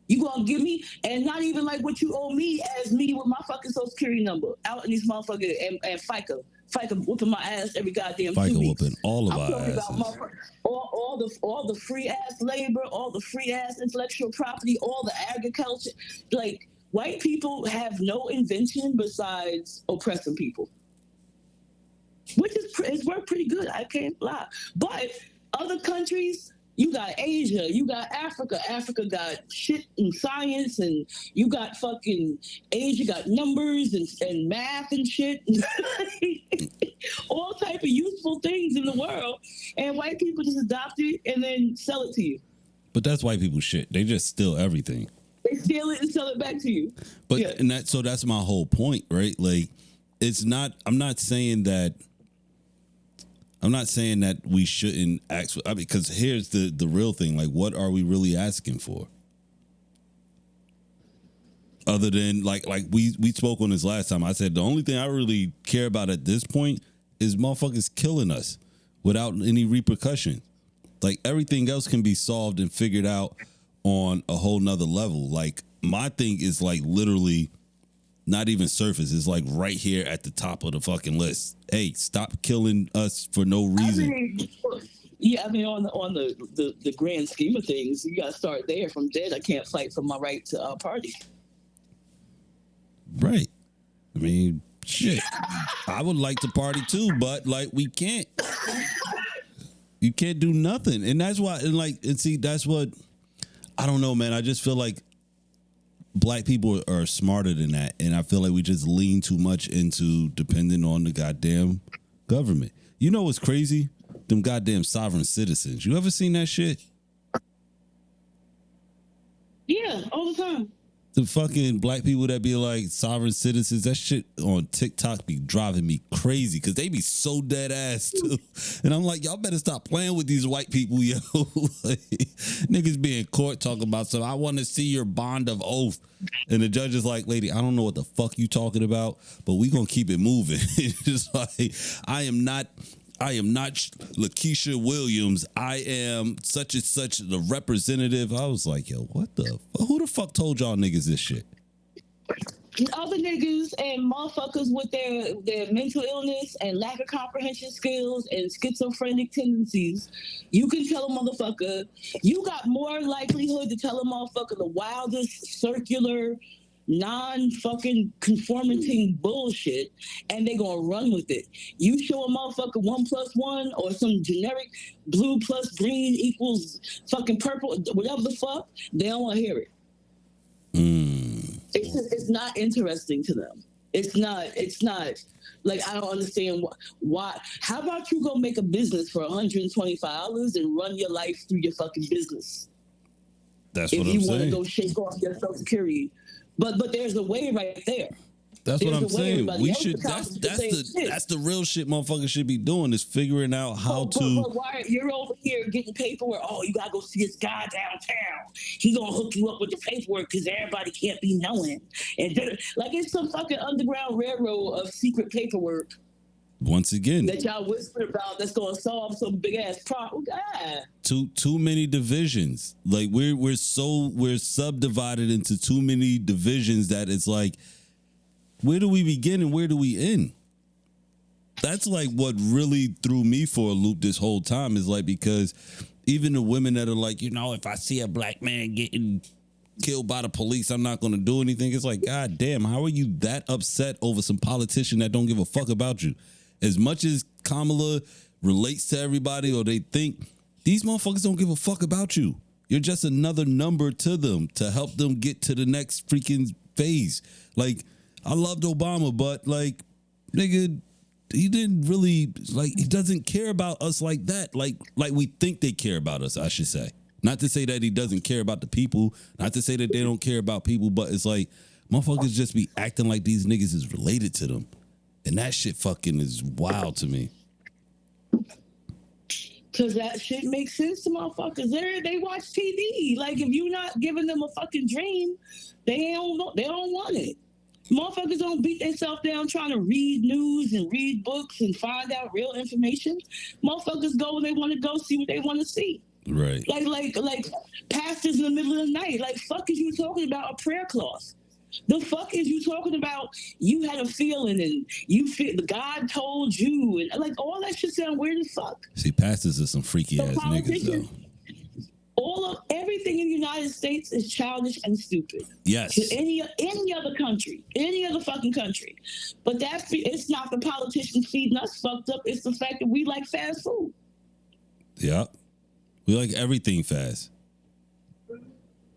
You gonna give me, and not even like what you owe me as me with my fucking social security number out in these motherfuckers and FICA whooping my ass every goddamn 2 weeks. FICA whooping all of our asses. About all the free ass labor, all the free ass intellectual property, all the agriculture. Like white people have no invention besides oppressing people, which is worked pretty good. I can't lie. But other countries. You got Asia, you got Africa. Africa got shit in science, and you got fucking Asia got numbers and math and shit. all type of useful things in the world, and white people just adopt it and then sell it to you. But that's white people shit. They just steal everything. They steal it and sell it back to you. But yeah. And that's my whole point, right? Like, it's not. I'm not saying that we shouldn't ask for. I mean, because here's the real thing. Like, what are we really asking for? Other than like we spoke on this last time. I said the only thing I really care about at this point is motherfuckers killing us without any repercussion. Like, everything else can be solved and figured out on a whole nother level. Like, my thing is like literally not even surface. It's like right here at the top of the fucking list. Hey, stop killing us for no reason. I mean, on the grand scheme of things, you gotta start there. From dead, I can't fight for my right to party. Right. I mean, shit. I would like to party too, but like we can't. You can't do nothing, and that's why. And see, that's what I don't know, man. I just feel like black people are smarter than that, and I feel like we just lean too much into depending on the goddamn government. You know what's crazy? Them goddamn sovereign citizens. You ever seen that shit? Yeah, all the time. The fucking black people that be like sovereign citizens, that shit on TikTok be driving me crazy because they be so dead ass too. And I'm like, y'all better stop playing with these white people, yo. Like, niggas be in court talking about something. I want to see your bond of oath. And the judge is like, lady, I don't know what the fuck you talking about, but we gonna keep it moving. It's just like, I am not Lakeisha Williams. I am such and such the representative. I was like, yo, what the fuck? Who the fuck told y'all niggas this shit? Other niggas and motherfuckers with their mental illness and lack of comprehension skills and schizophrenic tendencies. You can tell a motherfucker, you got more likelihood to tell a motherfucker the wildest circular non-fucking conforming bullshit, and they gonna run with it. You show a motherfucker 1 + 1 or some generic blue plus green equals fucking purple, whatever the fuck, they don't want to hear it. It's not interesting to them. It's not like, I don't understand why. How about you go make a business for $125 and run your life through your fucking business? That's what I'm saying. If you want to go shake off your Social Security. But there's a way right there. That's what I'm saying. We should. That's the real shit motherfuckers should be doing, is figuring out how to. But why you're over here getting paperwork? Oh, you gotta go see this guy downtown. He gonna hook you up with the paperwork because everybody can't be knowing. And like, it's some fucking underground railroad of secret paperwork. Once again, that y'all whispered about, that's gonna solve some big ass problem. Too many divisions. Like, we're subdivided into too many divisions that it's like, where do we begin and where do we end? That's like what really threw me for a loop this whole time, is like, because even the women that are like, you know, if I see a black man getting killed by the police, I'm not going to do anything. It's like, God damn, how are you that upset over some politician that don't give a fuck about you? As much as Kamala relates to everybody, or they think, these motherfuckers don't give a fuck about you. You're just another number to them to help them get to the next freaking phase. Like, I loved Obama, but like, nigga, he didn't really, like, he doesn't care about us like that. Like we think they care about us, I should say. Not to say that he doesn't care about the people, not to say that they don't care about people, but it's like, motherfuckers just be acting like these niggas is related to them. And that shit fucking is wild to me. Cause that shit makes sense to motherfuckers. They watch TV. Like, if you're not giving them a fucking dream, they don't want it. Motherfuckers don't beat themselves down trying to read news and read books and find out real information. Motherfuckers go when they want to go, see what they want to see. Right. Like pastors in the middle of the night. Like, fuck is you talking about a prayer cloth? The fuck is you talking about? You had a feeling and you feel God told you, and like, all that shit sound weird as fuck. See, pastors are some freaky ass niggas though. Everything in the United States is childish and stupid. Yes. To any other country, any other fucking country, but it's not the politicians feeding us fucked up. It's the fact that we like fast food. Yeah, we like everything fast.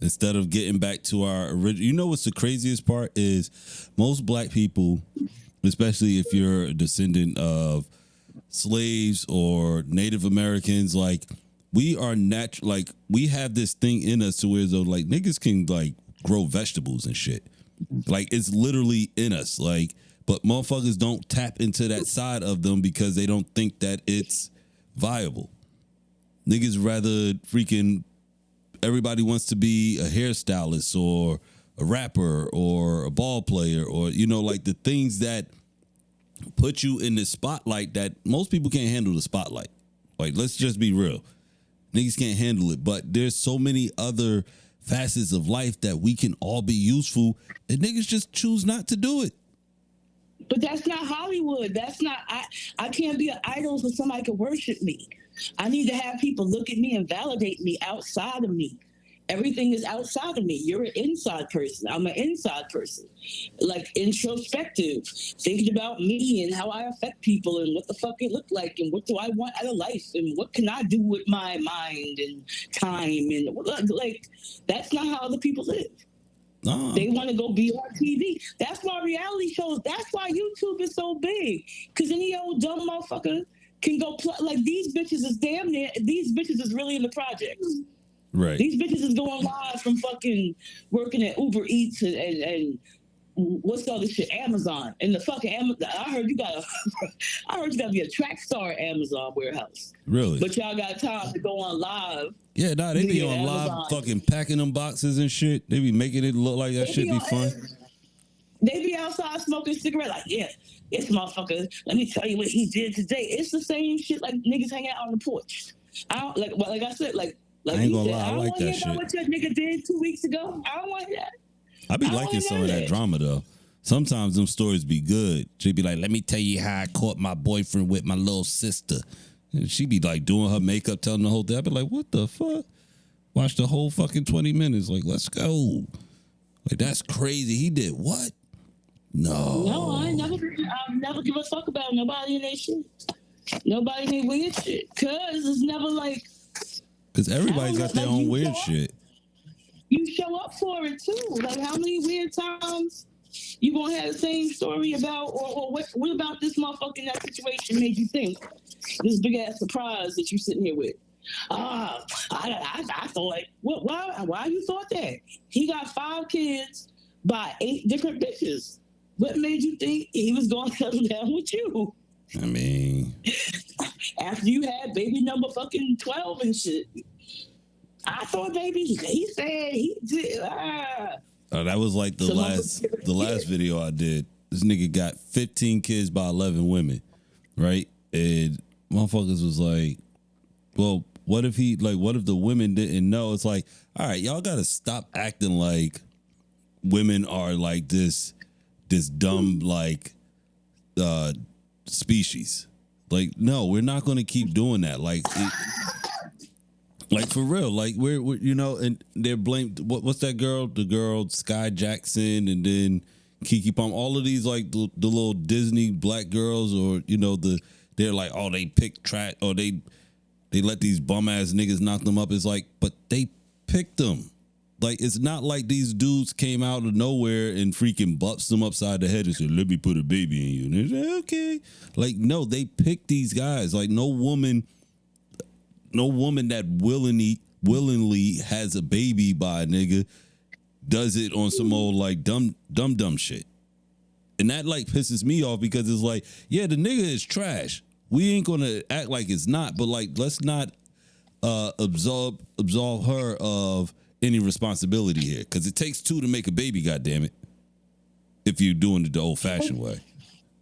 Instead of getting back to our original, you know what's the craziest part is most black people especially if you're a descendant of slaves or Native Americans. Like, we are natural. Like, we have this thing in us to where, though, like, niggas can, like, grow vegetables and shit. Like, it's literally in us. Like, but motherfuckers don't tap into that side of them because they don't think that it's viable. Niggas rather freaking, everybody wants to be a hairstylist or a rapper or a ball player, or, you know, like the things that put you in the spotlight that most people can't handle the spotlight. Like, let's just be real. Niggas can't handle it, but there's so many other facets of life that we can all be useful, and niggas just choose not to do it. But that's not Hollywood. That's not, I can't be an idol so somebody can worship me. I need to have people look at me and validate me outside of me. Everything is outside of me. You're an inside person. I'm an inside person. Like, introspective, thinking about me and how I affect people and what the fuck it look like and what do I want out of life and what can I do with my mind and time, and like, that's not how other people live. They want to go be on TV. That's why reality shows, that's why YouTube is so big. Because any old dumb motherfucker can go like, these bitches is damn near, these bitches is really in the projects. Right. These bitches is going live from fucking working at Uber Eats and what's all this shit, Amazon. And the fucking Amazon, I heard you gotta be a track star at Amazon warehouse. Really? But y'all got time to go on live. Yeah, nah, they be on Amazon. live fucking packing them boxes and shit. They be making it look like that shit be fun. They be outside smoking cigarettes like, yeah, this motherfucker, let me tell you what he did today. It's the same shit like niggas hanging out on the porch. I don't, like I said, like I ain't gonna lie, I I like that shit. What your nigga did 2 weeks ago. I don't want that. I be liking some of that drama though. Sometimes them stories be good. She'd be like, let me tell you how I caught my boyfriend with my little sister. And she be like doing her makeup, telling the whole thing. I be like, what the fuck? Watch the whole fucking 20 minutes. Like, let's go. Like, that's crazy. He did what? No, I'll never give a fuck about nobody in that shit. Nobody in that weird shit. Cause it's never like, because everybody's got their own weird shit. You show up for it too. Like, how many weird times you gonna have the same story about, or what about this motherfucker in that situation made you think this big ass surprise that you sitting here with? I thought, why you thought that? He got 5 kids by 8 different bitches. What made you think he was gonna settle down with you? I mean, after you had baby number fucking 12 and shit. I thought maybe he said he did. That was like the last video I did. This nigga got 15 kids by 11 women, right? And motherfuckers was like, well, what if the women didn't know? It's like, all right, y'all got to stop acting like women are like this dumb, like, species. Like, no, we're not going to keep doing that. Like, like, for real, like, we're you know, and they're blamed. What's that girl? The girl Sky Jackson, and then Kiki Palm. All of these, like, the little Disney black girls, or, you know, they're like, oh, they pick track, or they let these bum ass niggas knock them up. It's like, but they picked them. Like, it's not like these dudes came out of nowhere and freaking butts them upside the head and said, let me put a baby in you. And they're like, okay. Like, no, they picked these guys. Like, no woman that willingly has a baby by a nigga does it on some old, like, dumb shit. And that, like, pisses me off, because it's like, yeah, the nigga is trash. We ain't gonna act like it's not, but, like, let's not absolve her of any responsibility here, because it takes 2 to make a baby, goddammit, if you're doing it the old-fashioned way.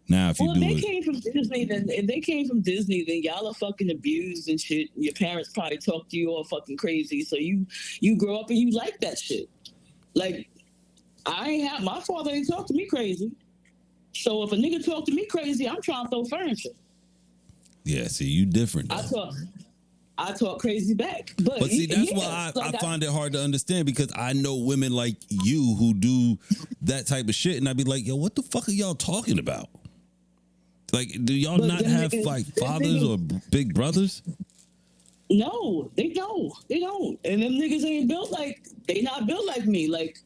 Now, if you do it, if they came from Disney, then y'all are fucking abused and shit. Your parents probably talk to you all fucking crazy, so you grow up and you like that shit. Like, my father ain't talk to me crazy. So if a nigga talk to me crazy, I'm trying to throw furniture. Yeah, see, you different though. I talk crazy back. But see, that's why I find it hard to understand, because I know women like you who do that type of shit, and I'd be like, yo, what the fuck are y'all talking about? Like, do y'all not have like fathers or big brothers? No, they don't. And them niggas ain't built like, they not built like me. Like,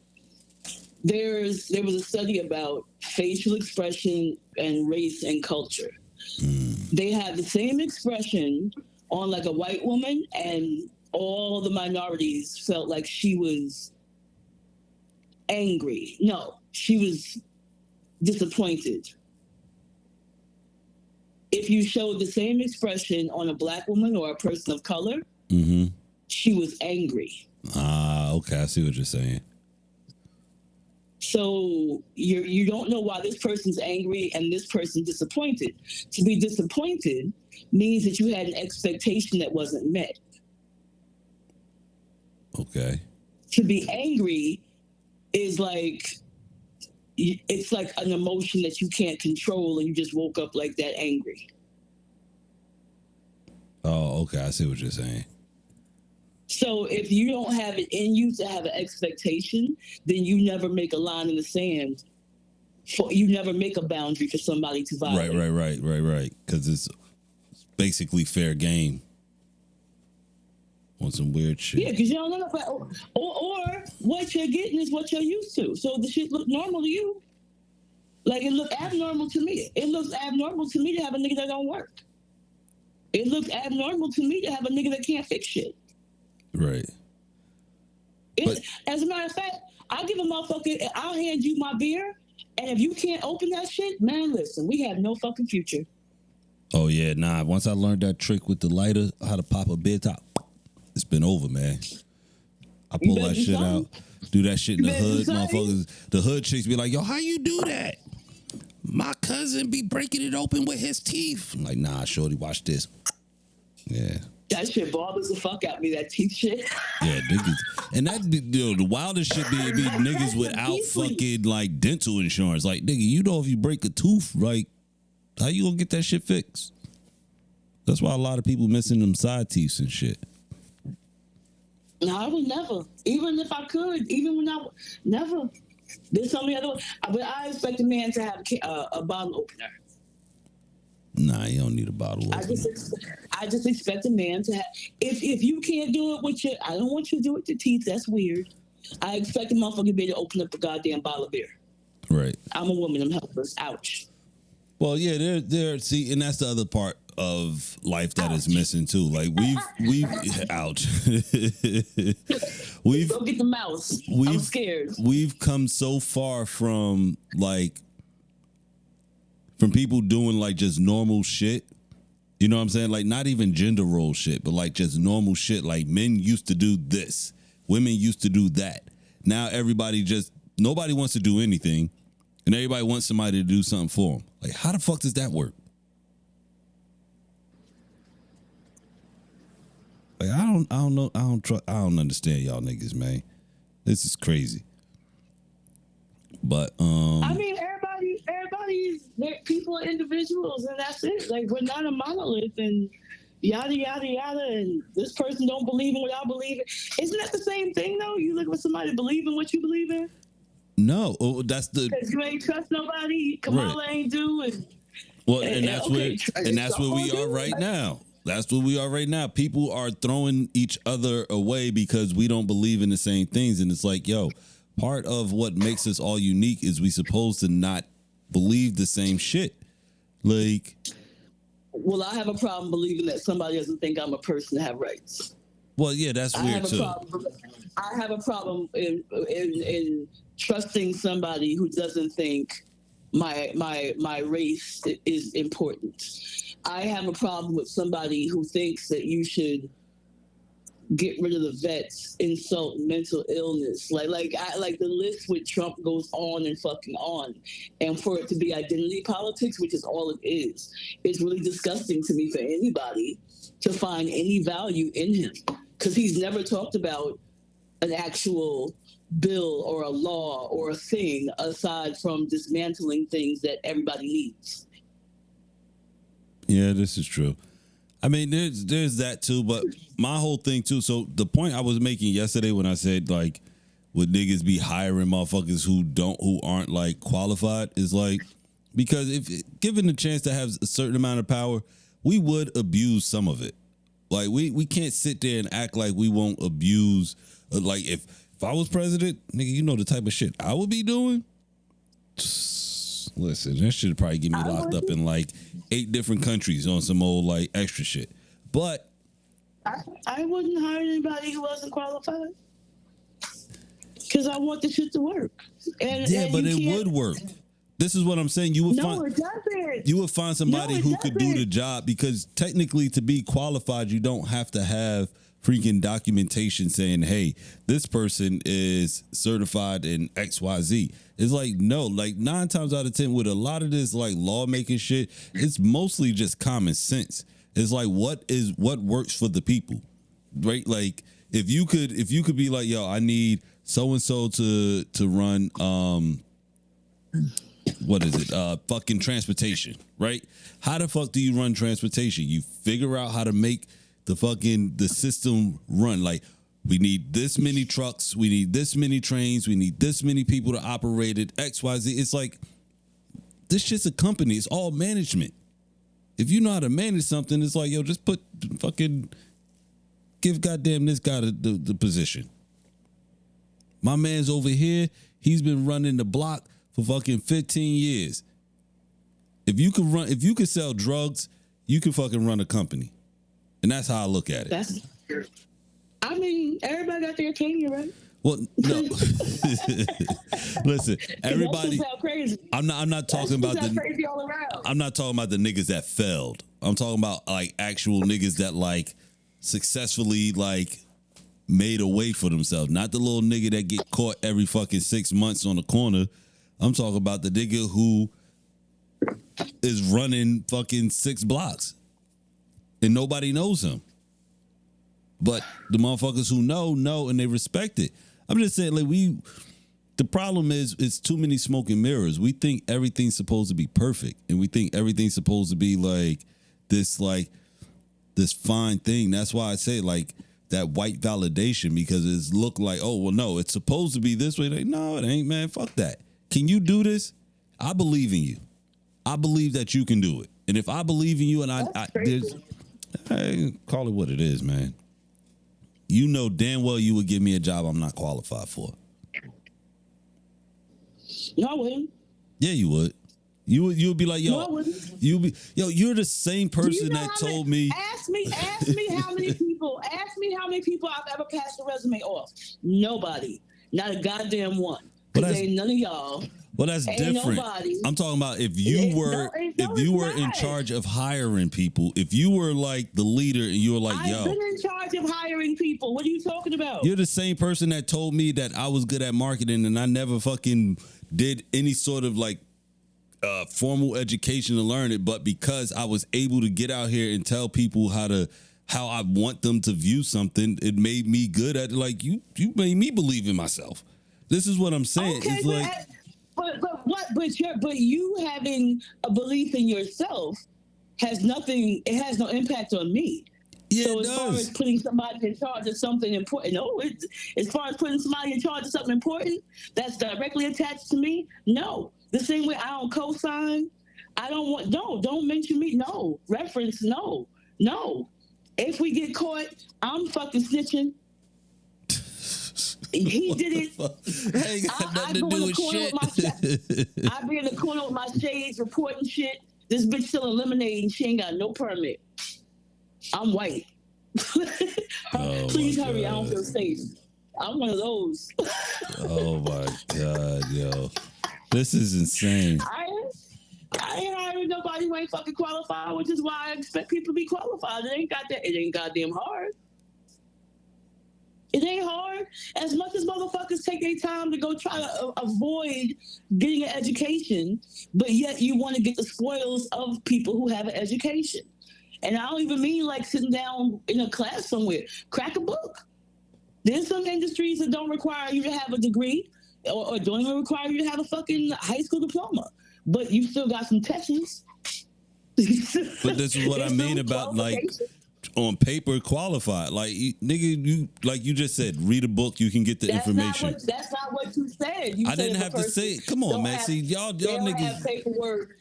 there was a study about facial expression and race and culture. They had the same expression on like a white woman, and all the minorities felt like she was angry. No, she was disappointed. If you showed the same expression on a black woman or a person of color, she was angry. Okay, I see what you're saying. So you don't know why this person's angry and this person's disappointed. To be disappointed means that you had an expectation that wasn't met. Okay. To be angry is like, it's like an emotion that you can't control, and you just woke up like that angry. Oh, okay. I see what you're saying. So if you don't have it in you to have an expectation, then you never make a line in the sand. You never make a boundary for somebody to violate. Right. Because it's basically fair game on some weird shit. Yeah, because you don't know about, or what you're getting is what you're used to. So the shit look normal to you. Like, it look abnormal to me. It looks abnormal to me to have a nigga that don't work. It looks abnormal to me to have a nigga that can't fix shit. Right. As a matter of fact, I'll give a motherfucker, I'll hand you my beer, and if you can't open that shit, man, listen, we have no fucking future. Oh, yeah, nah. Once I learned that trick with the lighter, how to pop a beer top, it's been over, man. I pull that shit out, do that shit in the hood, motherfuckers. The hood chicks be like, yo, how you do that? My cousin be breaking it open with his teeth. I'm like, nah, shorty, watch this. Yeah. That shit bothers the fuck out of me, that teeth shit. Yeah, niggas. And that, the wildest shit be niggas without fucking, like, dental insurance. Like, nigga, you know if you break a tooth, like, how you gonna get that shit fixed? That's why a lot of people missing them side teeth and shit. No, I would never. Even if I could, even when I never. There's so many other ways. But I expect a man to have a bottle opener. Nah, you don't need a bottle opener. I just expect a man to have. If you can't do it with your, I don't want you to do it with your teeth. That's weird. I expect a motherfucker to be able to open up a goddamn bottle of beer. Right. I'm a woman. I'm helpless. Ouch. Well, yeah, there. See, and that's the other part of life that is missing too. Like we've ouch. We've go get the mouse. I'm scared. We've come so far from people doing like just normal shit. You know what I'm saying? Like not even gender role shit, but like just normal shit. Like men used to do this, women used to do that. Now nobody wants to do anything, and everybody wants somebody to do something for them. Like how the fuck does that work? Like I don't know. I don't understand y'all niggas, man. This is crazy. But I mean, everybody's people are individuals, and that's it. Like we're not a monolith, and yada yada yada. And this person don't believe in what I believe in. Isn't that the same thing though? You look for somebody to believe in what you believe in. No, that's the because you ain't trust nobody. Kamala ain't do and well, and that's where we are right now. That's what we are right now. People are throwing each other away because we don't believe in the same things. And it's like, yo, part of what makes us all unique is we supposed to not believe the same shit. Like, well, I have a problem believing that somebody doesn't think I'm a person to have rights. Well, yeah, that's weird too. I have a problem in trusting somebody who doesn't think my race is important. I have a problem with somebody who thinks that you should get rid of the vets, insult mental illness. Like the list with Trump goes on and fucking on. And for it to be identity politics, which is all it is, it's really disgusting to me for anybody to find any value in him. Because he's never talked about an actual bill or a law or a thing aside from dismantling things that everybody needs. Yeah, this is true. I mean, there's that too, but my whole thing too. So the point I was making yesterday when I said like, would niggas be hiring motherfuckers who aren't like qualified is like, because if given the chance to have a certain amount of power, we would abuse some of it. Like we can't sit there and act like we won't abuse. Like if If I was president, nigga, you know the type of shit I would be doing. Listen, that should probably get me locked up in like 8 different countries on some old like extra shit. But I wouldn't hire anybody who wasn't qualified because I want the shit to work. And but it would work. This is what I'm saying. You would find somebody who could do the job, because technically, to be qualified, you don't have to have freaking documentation saying, hey, this person is certified in XYZ. It's like, no, like 9 times out of 10 with a lot of this like lawmaking shit, it's mostly just common sense. It's like, what works for the people, right? Like if you could be like, yo, I need so-and-so to run, what is it? Fucking transportation, right? How the fuck do you run transportation? You figure out how to make the system run. Like, we need this many trucks, we need this many trains, we need this many people to operate it, XYZ. It's like, this shit's a company. It's all management. If you know how to manage something, it's like, yo, just give goddamn this guy the position. My man's over here. He's been running the block for fucking 15 years. If you could sell drugs, you can fucking run a company. And that's how I look at it. I mean, everybody got their opinion, right? Well, no. Listen, everybody. Crazy. I'm not talking about the crazy all around. I'm not talking about the niggas that failed. I'm talking about like actual niggas that like successfully like made a way for themselves. Not the little nigga that get caught every fucking 6 months on the corner. I'm talking about the nigga who is running fucking 6 blocks and nobody knows him. But the motherfuckers who know, and they respect it. I'm just saying, like, the problem is it's too many smoke and mirrors. We think everything's supposed to be perfect, and we think everything's supposed to be like this fine thing. That's why I say like that white validation, because it's look like, oh, well, no, it's supposed to be this way. Like, no, it ain't, man. Fuck that. Can you do this? I believe in you. I believe that you can do it. And if I believe in you, and I call it what it is, man. You know damn well you would give me a job I'm not qualified for. No, I wouldn't. Yeah, you would. You would be like, yo, no, I wouldn't. You're the same person that told me. Ask me how many people I've ever passed a resume off. Nobody. Not a goddamn one. Because ain't none of y'all. Well, that's different. Nobody. I'm talking about if you were in charge of hiring people, if you were like the leader and you were like, I've been in charge of hiring people. What are you talking about? You're the same person that told me that I was good at marketing and I never fucking did any sort of like formal education to learn it, but because I was able to get out here and tell people how I want them to view something, it made me good at it. Like you made me believe in myself. This is what I'm saying. Okay, it's like, but you having a belief in yourself has no impact on me. Yeah, so as far as putting somebody in charge of something important, as far as putting somebody in charge of something important that's directly attached to me, no. The same way I don't co-sign, don't mention me, no. Reference, no. If we get caught, I'm fucking snitching. He did it. Hey, got nothing to do with shit. I be in the corner with my shades reporting shit. This bitch selling lemonade and she ain't got no permit. I'm white. Please hurry. I don't feel safe. I'm one of those. Oh my God, yo. This is insane. I ain't hiring nobody who ain't fucking qualified, which is why I expect people to be qualified. It ain't goddamn hard. It ain't hard. As much as motherfuckers take their time to go try to avoid getting an education, but yet you want to get the spoils of people who have an education. And I don't even mean like sitting down in a class somewhere. Crack a book. There's some industries that don't require you to have a degree or don't even require you to have a fucking high school diploma. But you still got some tests. But this is what I mean about like on paper qualified. Like nigga, you like you just said, read a book, you can get the information. That's not what you said. I didn't have to say it. Come on, man. See, y'all niggas have paperwork.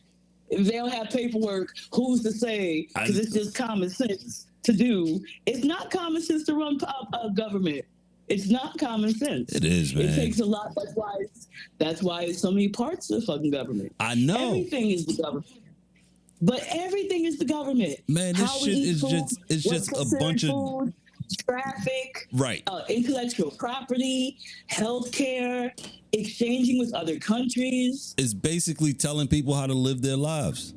If they don't have paperwork, who's to say? Because it's just common sense to do. It's not common sense to run a government. It's not common sense. It is, man. It takes a lot. That's why it's so many parts of the fucking government. I know. Everything is the government. But everything is the government. Man, this shit is just a bunch of traffic, right? Intellectual property, healthcare, exchanging with other countries. It's basically telling people how to live their lives.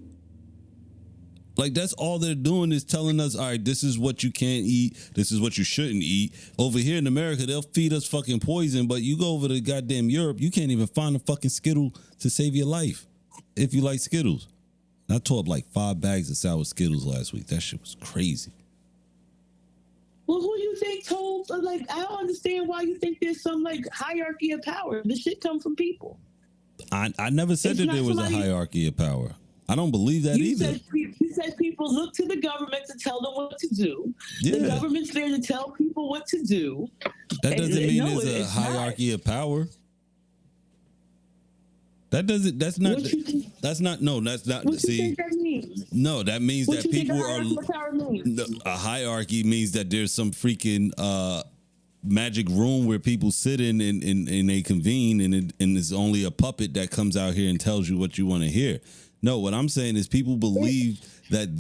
Like, that's all they're doing is telling us, all right, this is what you can't eat. This is what you shouldn't eat. Over here in America, they'll feed us fucking poison. But you go over to goddamn Europe, you can't even find a fucking Skittle to save your life if you like Skittles. I tore up like 5 bags of sour Skittles last week. That shit was crazy. Well, who do you think told? Like, I don't understand why you think there's some like hierarchy of power. This shit come from people. I never said that there was a hierarchy of power. I don't believe that either. You said people look to the government to tell them what to do. Yeah. The government's there to tell people what to do. That doesn't mean there's a hierarchy of power. That doesn't. That's not. That's not. No, that's not. What see, you think that means? No, that means that people are. A hierarchy means that there's some freaking magic room where people sit in and they convene, and it's only a puppet that comes out here and tells you what you want to hear. No, what I'm saying is people believe that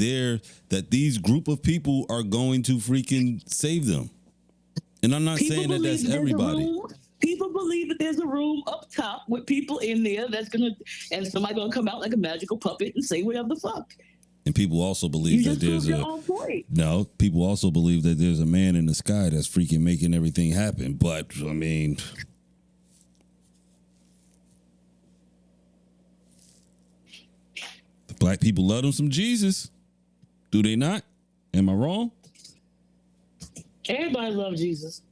these group of people are going to freaking save them. And I'm not saying that that's everybody. People believe that there's a room up top with people in there and somebody gonna come out like a magical puppet and say whatever the fuck. And people also believe that there's people also believe that there's a man in the sky that's freaking making everything happen. But I mean, the black people love them some Jesus. Do they not? Am I wrong? Everybody loves Jesus.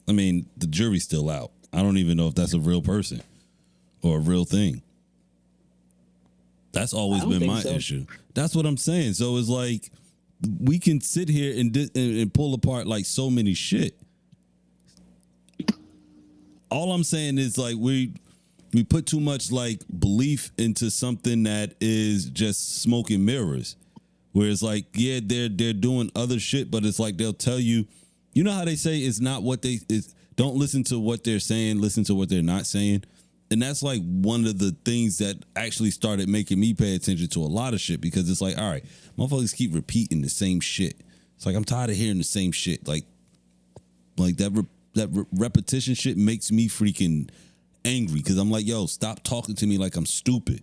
I mean, the jury's still out. I don't even know if that's a real person or a real thing. That's always been my issue. That's what I'm saying. So it's like we can sit here and pull apart like so many shit. All I'm saying is like we put too much like belief into something that is just smoke and mirrors. Where it's like, yeah, they're doing other shit, but it's like they'll tell you. You know how they say it's not what they is. Don't listen to what they're saying. Listen to what they're not saying. And that's like one of the things that actually started making me pay attention to a lot of shit, because it's like, all right, motherfuckers keep repeating the same shit. It's like, I'm tired of hearing the same shit. Like that repetition shit makes me freaking angry, because I'm like, yo, stop talking to me like I'm stupid.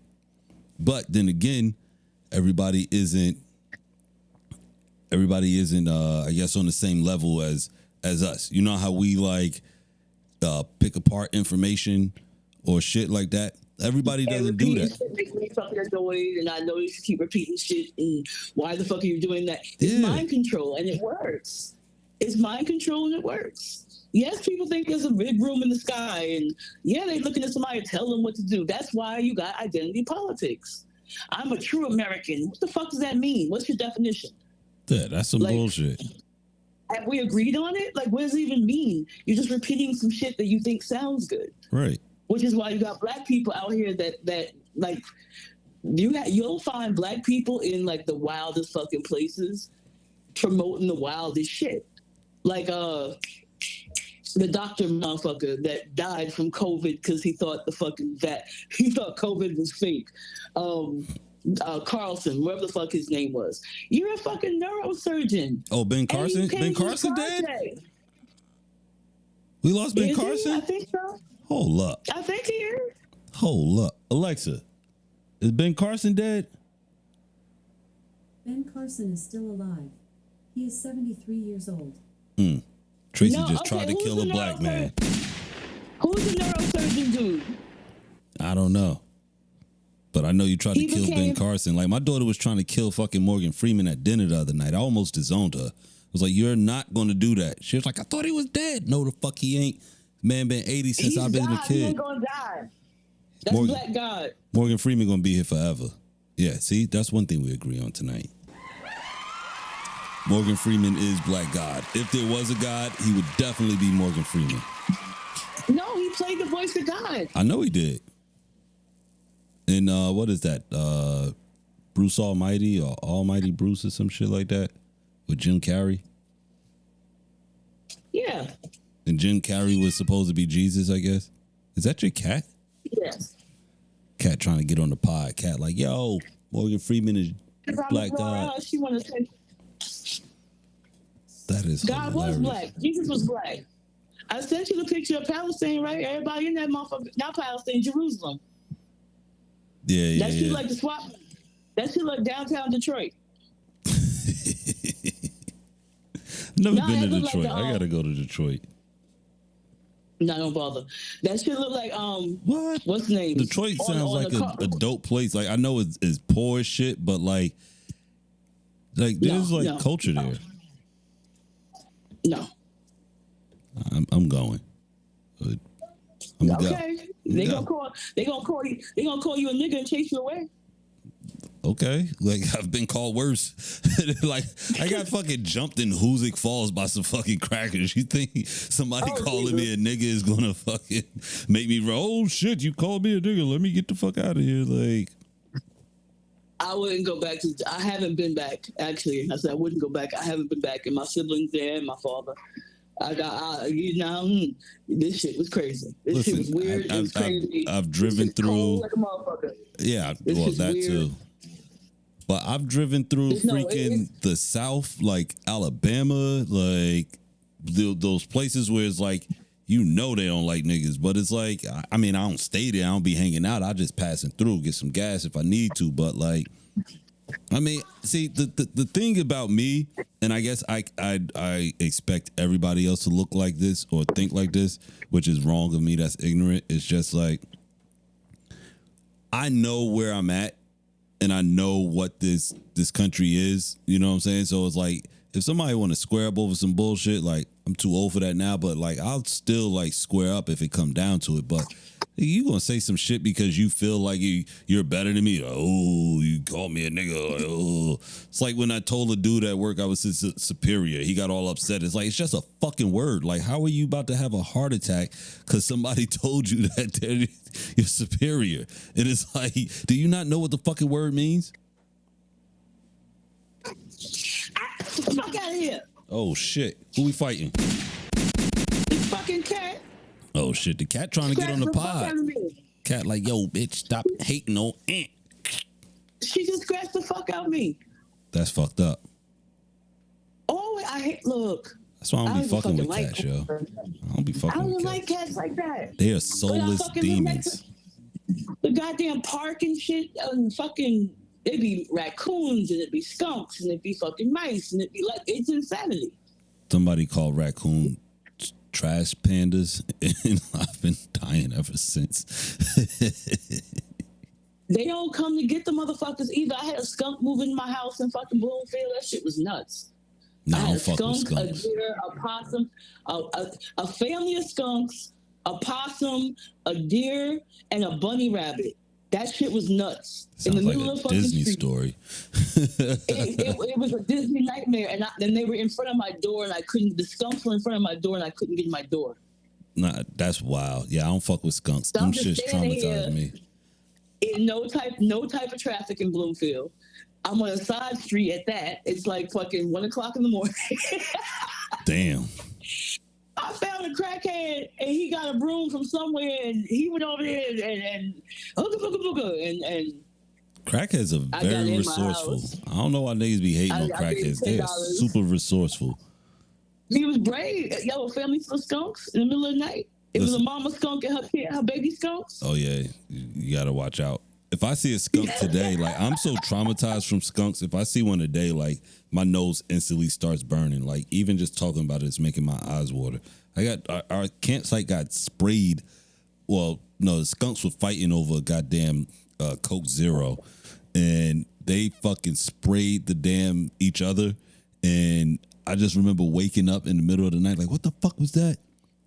But then again, everybody isn't I guess on the same level as us. You know how we like pick apart information or shit like that? Everybody doesn't do that. Shit makes me fucking annoyed, and I know you should keep repeating shit, and why the fuck are you doing that? It's mind control, and it works. It's mind control, and it works. Yes, people think there's a big room in the sky, and yeah, they're looking at somebody to tell them what to do. That's why you got identity politics. I'm a true American. What the fuck does that mean? What's your definition? Yeah, that's some bullshit. Have we agreed on it? Like, what does it even mean? You're just repeating some shit that you think sounds good. Right. Which is why you got black people out here that like, you'll find black people in like the wildest fucking places promoting the wildest shit. Like the doctor motherfucker that died from COVID because he thought he thought COVID was fake. Carlson, whatever the fuck his name was. You're a fucking neurosurgeon. Oh, Ben Carson? Ben Carson dead? We lost Ben Carson? I think so. Hold up. I think he is. Hold up. Alexa, is Ben Carson dead? Ben Carson is still alive. He is 73 years old. Tracy tried to kill a black man. Who's the neurosurgeon dude? I don't know. But I know you tried to kill Ben Carson. Like, my daughter was trying to kill fucking Morgan Freeman at dinner the other night. I almost disowned her. I was like, you're not going to do that. She was like, I thought he was dead. No, the fuck he ain't. Man been 80 since I've been a kid. He ain't going to die. That's Black God. Morgan Freeman going to be here forever. Yeah, see? That's one thing we agree on tonight. Morgan Freeman is Black God. If there was a God, he would definitely be Morgan Freeman. No, he played the voice of God. I know he did. And what is that? Bruce Almighty or Almighty Bruce or some shit like that with Jim Carrey. Yeah. And Jim Carrey was supposed to be Jesus, I guess. Is that your cat? Yes. Cat trying to get on the pod. Cat like, yo, Morgan Freeman is black God. She want to say that is God hilarious. was black. Jesus was black. I sent you the picture of Palestine, right? Everybody in that motherfucker. Not Palestine, Jerusalem. Yeah. That shit like the swap. That shit like downtown Detroit. Never been to Detroit. Like I gotta go to Detroit. No, don't bother. That shit look like what? What's the name? Detroit sounds like a dope place. Like I know it's poor as shit, but like there's culture there. No. I'm going. Okay. They gonna call you a nigga and chase you away. Okay, like I've been called worse. Like I got fucking jumped in Hoosick Falls by some fucking crackers. You think somebody calling me a nigga is gonna fucking make me roll? Oh shit, you called me a nigga. Let me get the fuck out of here. Like I wouldn't go back to. I haven't been back actually. I said I wouldn't go back. I haven't been back, and my siblings there, and my father. This shit was crazy. This shit was weird. It was crazy. I've driven through. Like a motherfucker. Yeah, well that weird. Too. But I've driven through the South, like Alabama, like those places where it's like, you know, they don't like niggas. But it's like, I mean, I don't stay there. I don't be hanging out. I just passing through, get some gas if I need to. But like, I mean, see, the thing about me, and I guess I expect everybody else to look like this or think like this, which is wrong of me. That's ignorant. It's just like, I know where I'm at. And I know what this country is, you know what I'm saying? So it's like, if somebody want to square up over some bullshit, like, I'm too old for that now, but like, I'll still like square up if it come down to it. But you gonna say some shit because you feel like you're better than me. Like, oh, you called me a nigga. Like, oh, it's like when I told a dude at work I was his superior. He got all upset. It's like, it's just a fucking word. Like, how are you about to have a heart attack because somebody told you that they're your superior? And it's like, do you not know what the fucking word means? Fuck out of here. Oh shit. Who we fighting? This fucking cat. Oh shit, the cat trying to get on the pod. Cat like, yo, bitch, stop hating on Ant. She just scratched the fuck out of me. That's fucked up. Oh, look. That's why I don't be fucking with cats, yo. I don't be fucking with cats. I don't like cats like that. They are soulless demons. The goddamn park and shit, and fucking, it'd be raccoons, and it'd be skunks, and it'd be fucking mice, and it'd be like, it's insanity. Somebody called raccoon trash pandas, and I've been dying ever since. They don't come to get the motherfuckers either. I had a skunk move in my house in fucking Bloomfield. That shit was nuts. No, I had don't fuck with skunks. A deer, a possum, a family of skunks, a possum, a deer, and a bunny rabbit. That shit was nuts. Sounds in the like middle a of fucking Disney street. Story. It was a Disney nightmare, and then they were in front of my door, and I couldn't. The skunks were in front of my door, and I couldn't get in my door. Nah, that's wild. Yeah, I don't fuck with skunks. Them shits traumatized me. No type of traffic in Bloomfield. I'm on a side street at that. It's like fucking 1:00 in the morning. Damn. I found a crackhead and he got a broom from somewhere and he went over there and crackheads are very resourceful. I don't know why niggas be hating on crackheads. They are super resourceful. He was brave. Yo, a family full of skunks in the middle of the night. It was a mama skunk and her baby skunks. Oh yeah, you gotta watch out. If I see a skunk today, like I'm so traumatized from skunks. If I see one today, like my nose instantly starts burning. Like even just talking about it is making my eyes water. Our campsite got sprayed. Well, no, the skunks were fighting over a goddamn Coke Zero, and they fucking sprayed the damn each other. And I just remember waking up in the middle of the night, like, what the fuck was that?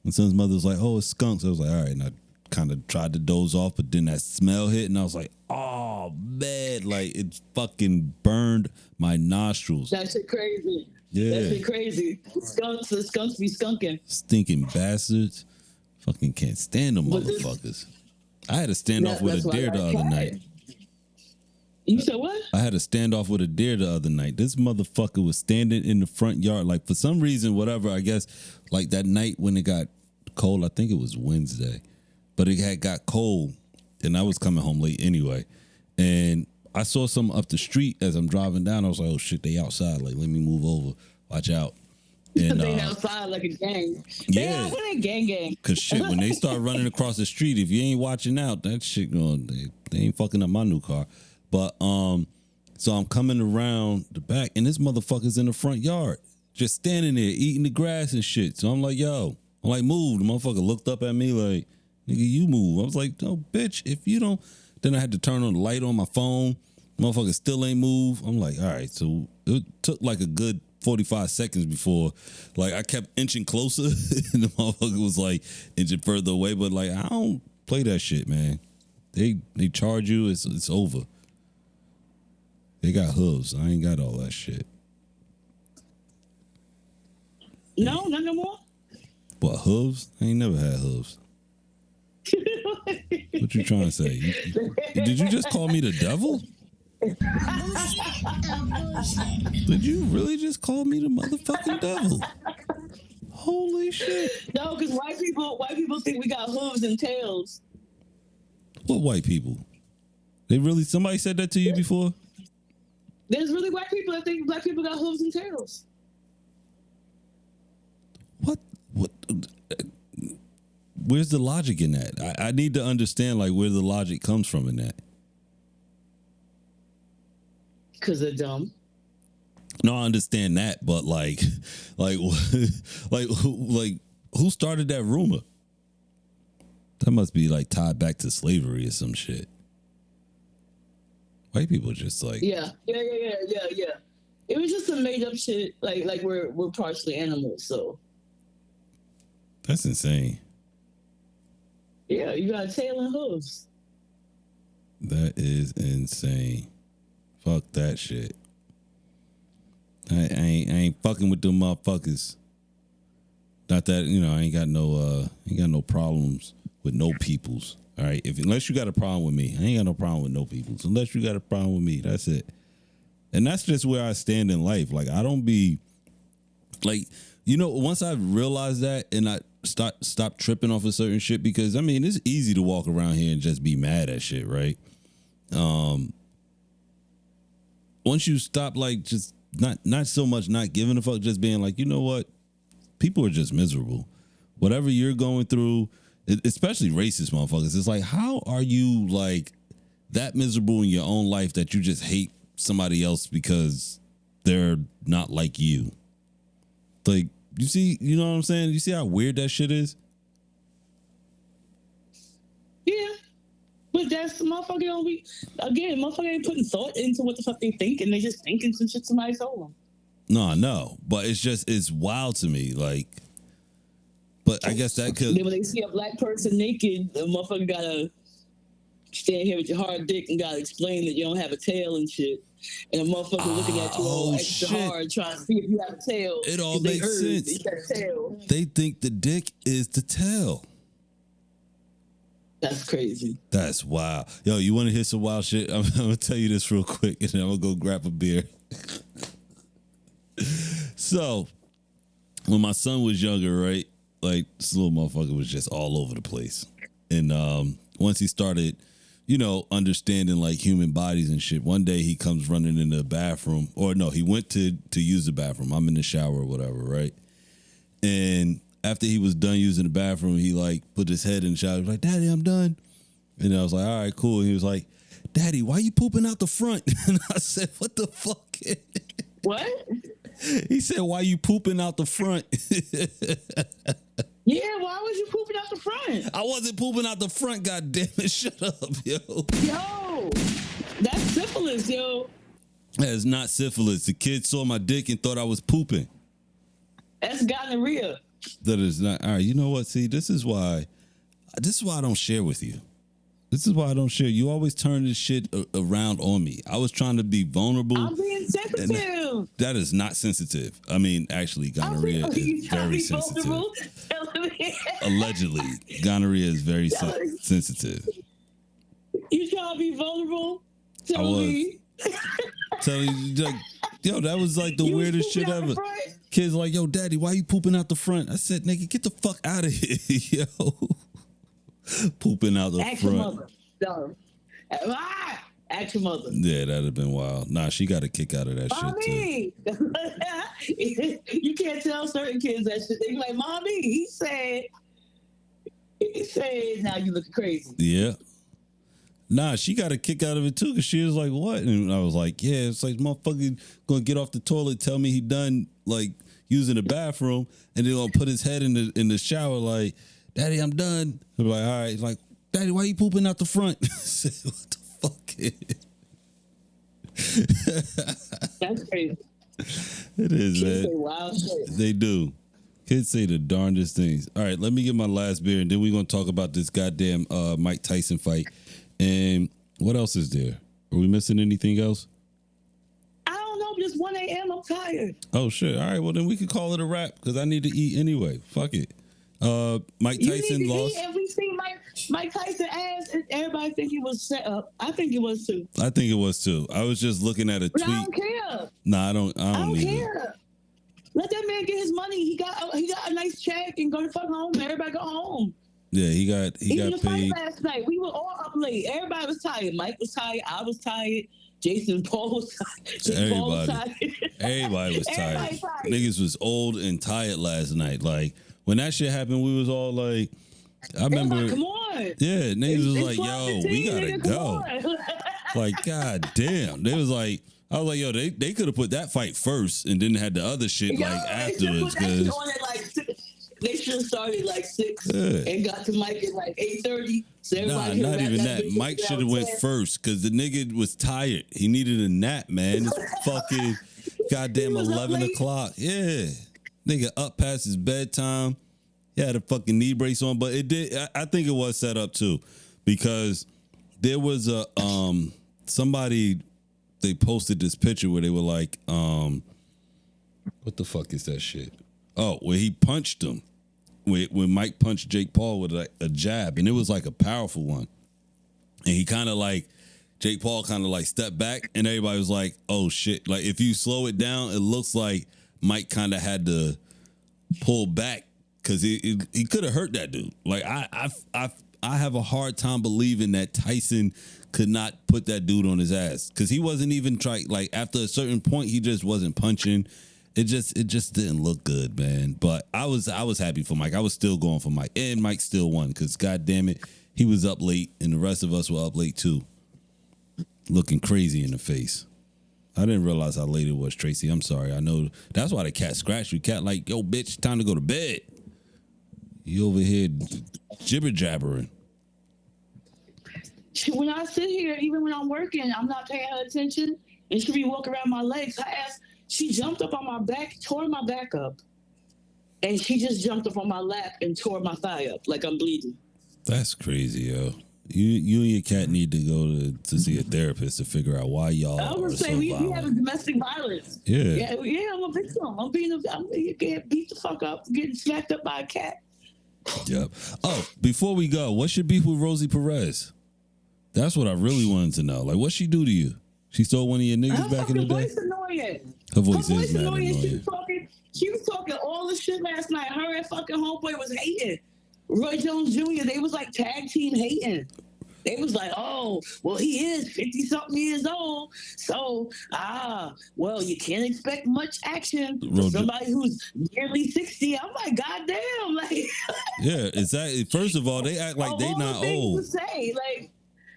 And son's mother was like, oh, it's skunks. I was like, all right, and I kind of tried to doze off, but then that smell hit, and I was like, oh man, like it fucking burned my nostrils. That shit crazy. Yeah, that shit crazy. The skunks be skunking. Stinking bastards. Fucking can't stand them motherfuckers. I had a standoff with a deer the other night. You said what? I had a standoff with a deer the other night. This motherfucker was standing in the front yard. Like, for some reason, whatever, I guess, like that night when it got cold, I think it was Wednesday, but it had got cold, and I was coming home late anyway. And I saw something up the street as I'm driving down. I was like, oh, shit, they outside. Like, let me move over. Watch out. And they outside like a gang. Yeah. What a gang. Because shit, when they start running across the street, if you ain't watching out, that shit they ain't fucking up my new car. But so I'm coming around the back, and this motherfucker's in the front yard, just standing there eating the grass and shit. So I'm like, yo, I'm like, move. The motherfucker looked up at me like, nigga, you move. I was like, no, bitch, if you don't. Then I had to turn on the light on my phone. Motherfucker still ain't move. I'm like, all right. So it took like a good 45 seconds before, like, I kept inching closer, and the motherfucker was like inching further away. But like, I don't play that shit, man. They charge you, it's over. They got hooves. I ain't got all that shit. No, not no more. What, hooves? I ain't never had hooves. What you trying to say? Did you just call me the devil? Did you really just call me the motherfucking devil? Holy shit. No, because white people think we got hooves and tails. What white people? Somebody said that to you before? There's really white people that think black people got hooves and tails. What? Where's the logic in that? I need to understand, like, where the logic comes from in that. Because they're dumb. No, I understand that, but like, who started that rumor? That must be like tied back to slavery or some shit. White people just like yeah. It was just some made up shit. Like we're partially animals, so that's insane. Yeah, you got a tail and hooves. That is insane. Fuck that shit. I ain't fucking with them motherfuckers. Not that, I ain't got no problems with no peoples. All right, unless you got a problem with me, I ain't got no problem with no peoples. Unless you got a problem with me, that's it. And that's just where I stand in life. Like, I don't be like, once I realized that, and I stop tripping off of certain shit, because I mean, it's easy to walk around here and just be mad at shit, right? Once you stop, like, just not so much not giving a fuck, just being like, you know what, people are just miserable. Whatever you're going through, especially racist motherfuckers, it's like, how are you like that miserable in your own life that you just hate somebody else because they're not like you? Like, you see, you know what I'm saying? You see how weird that shit is? Yeah. But that's motherfucker don't be, again, motherfucker ain't putting thought into what the fuck they think, and they just thinking some shit somebody told them. No, but it's wild to me, like. But I guess that could. Then when they see a black person naked, the motherfucker gotta stand here with your hard dick and gotta explain that you don't have a tail and shit. And a motherfucker looking at you all extra hard, trying to see if you have a tail. It all makes sense. You got a tail. They think the dick is the tail. That's crazy. That's wild. Yo, you want to hear some wild shit? I'm gonna tell you this real quick, and then I'm gonna go grab a beer. So, when my son was younger, right? Like, this little motherfucker was just all over the place. And once he started, understanding like human bodies and shit, one day he comes running in the bathroom, or no, he went to use the bathroom. I'm in the shower or whatever, right? And after he was done using the bathroom, he like put his head in the shower. He was like, "Daddy, I'm done." And I was like, "All right, cool." And he was like, "Daddy, why you pooping out the front?" And I said, "What the fuck?" What? He said, "Why you pooping out the front?" Yeah, why was you pooping out the front? I wasn't pooping out the front, goddammit. Shut up, yo. Yo, that's syphilis, yo. That is not syphilis. The kid saw my dick and thought I was pooping. That's gonorrhea. That is not. All right, you know what? See, this is why I don't share with you. This is why I don't share. You always turn this shit around on me. I was trying to be vulnerable. I'm being sensitive. That is not sensitive. I mean, actually, gonorrhea is very sensitive. Allegedly, gonorrhea is very sensitive. You trying to be vulnerable? I was. Telling you, like, yo, that was like the You was weirdest shit pooping out ever. the front? Kids like, yo, daddy, why you pooping out the front? I said, nigga, get the fuck out of here, yo. Pooping out the Ask front. your mother. No. Ask your mother. Yeah, that'd have been wild. Nah, she got a kick out of that Mommy! You can't tell certain kids that shit. They be like, Mommy, he said, now you look crazy. too. Yeah. Nah, she got a kick out of it too, because she was like, what? And I was like, yeah, it's like, motherfucker gonna get off the toilet, tell me he done, like, using the bathroom, and then gonna put his head in the shower, like, Daddy, I'm done. I'm like, all right. He's like, Daddy, why you pooping out the front? I said, what the fuck? That's crazy. It is, Kids man. say wild shit. They do. Kids say the darndest things. All right, let me get my last beer, and then we're gonna talk about this goddamn Mike Tyson fight. And what else is there? Are we missing anything else? I don't know. Just 1 a.m. I'm tired. Oh shit! All right, well then we can call it a wrap because I need to eat anyway. Fuck it. Mike You Tyson need to lost. eat, and we seen Mike Tyson ass, and everybody think he was set up. I think it was too. I think it was too. I was just looking at a But tweet. I don't care. Nah, I don't need care. Let that man get his money. He got a nice check and go to fuck home. Everybody go home. Yeah, he got Even the paid. fight last night, we were all up late. Everybody was tired. Mike was tired. I was tired. Jason Paul was tired. Paul was tired. Everybody was tired. Everybody tired. Niggas was old and tired last night. Like when that shit happened, we was all like, I remember. Like, come on. Yeah, niggas was like, 12, yo, 15, we gotta nigga, go. come on. Like, god damn. They was like, I was like, yo, they could have put that fight first and then had the other shit Yo, like they afterwards. should've put that shit Cause on at like 6. They should have started like 6 Yeah. and got to Mike at like 8:30. So nah, everybody not could even wrap that. bitch Mike up should have went down. first because the nigga was tired. He needed a nap, man. It's fucking goddamn He was up 11 late. o'clock. Yeah. Nigga up past his bedtime. He had a fucking knee brace on, but it did. I think it was set up too, because there was a somebody, they posted this picture where they were like, what the fuck is that shit? Oh, where he punched him. When Mike punched Jake Paul with a jab, and it was like a powerful one. And he kind of like, Jake Paul kind of like stepped back, and everybody was like, oh shit. Like if you slow it down, it looks like Mike kind of had to pull back because he could have hurt that dude. Like I have a hard time believing that Tyson could not put that dude on his ass because he wasn't even trying. Like after a certain point, he just wasn't punching. It just didn't look good, man. But I was happy for Mike. I was still going for Mike, and Mike still won because god damn it, he was up late, and the rest of us were up late too, looking crazy in the face. I didn't realize how late it was, Tracy. I'm sorry. I know that's why the cat scratched you. Cat like, yo, bitch, time to go to bed. You over here jibber jabbering. When I sit here, even when I'm working, I'm not paying her attention, and she be walking around my legs. Her ass, she jumped up on my back, tore my back up, and she just jumped up on my lap and tore my thigh up like I'm bleeding. That's crazy, yo. You and your cat need to go to see a therapist to figure out why y'all I are would say so we violent. have domestic violence. Yeah. Yeah, I'm a victim. I'm getting beat the fuck up, getting smacked up by a cat. Yep. Oh, before we go, what's your beef with Rosie Perez? That's what I really wanted to know. Like, what'd she do to you? She stole one of your niggas Her back in the day? voice annoying. Her voice is mad annoying. annoying. She was talking all the shit last night. Her and fucking homeboy was hating. Roy Jones Jr., they was like tag team hating. They was like, oh, well, he is 50-something years old. So, well, you can't expect much action from somebody who's nearly 60. I'm like, goddamn. Like, yeah, exactly. First of all, they act like they not old. To say, like,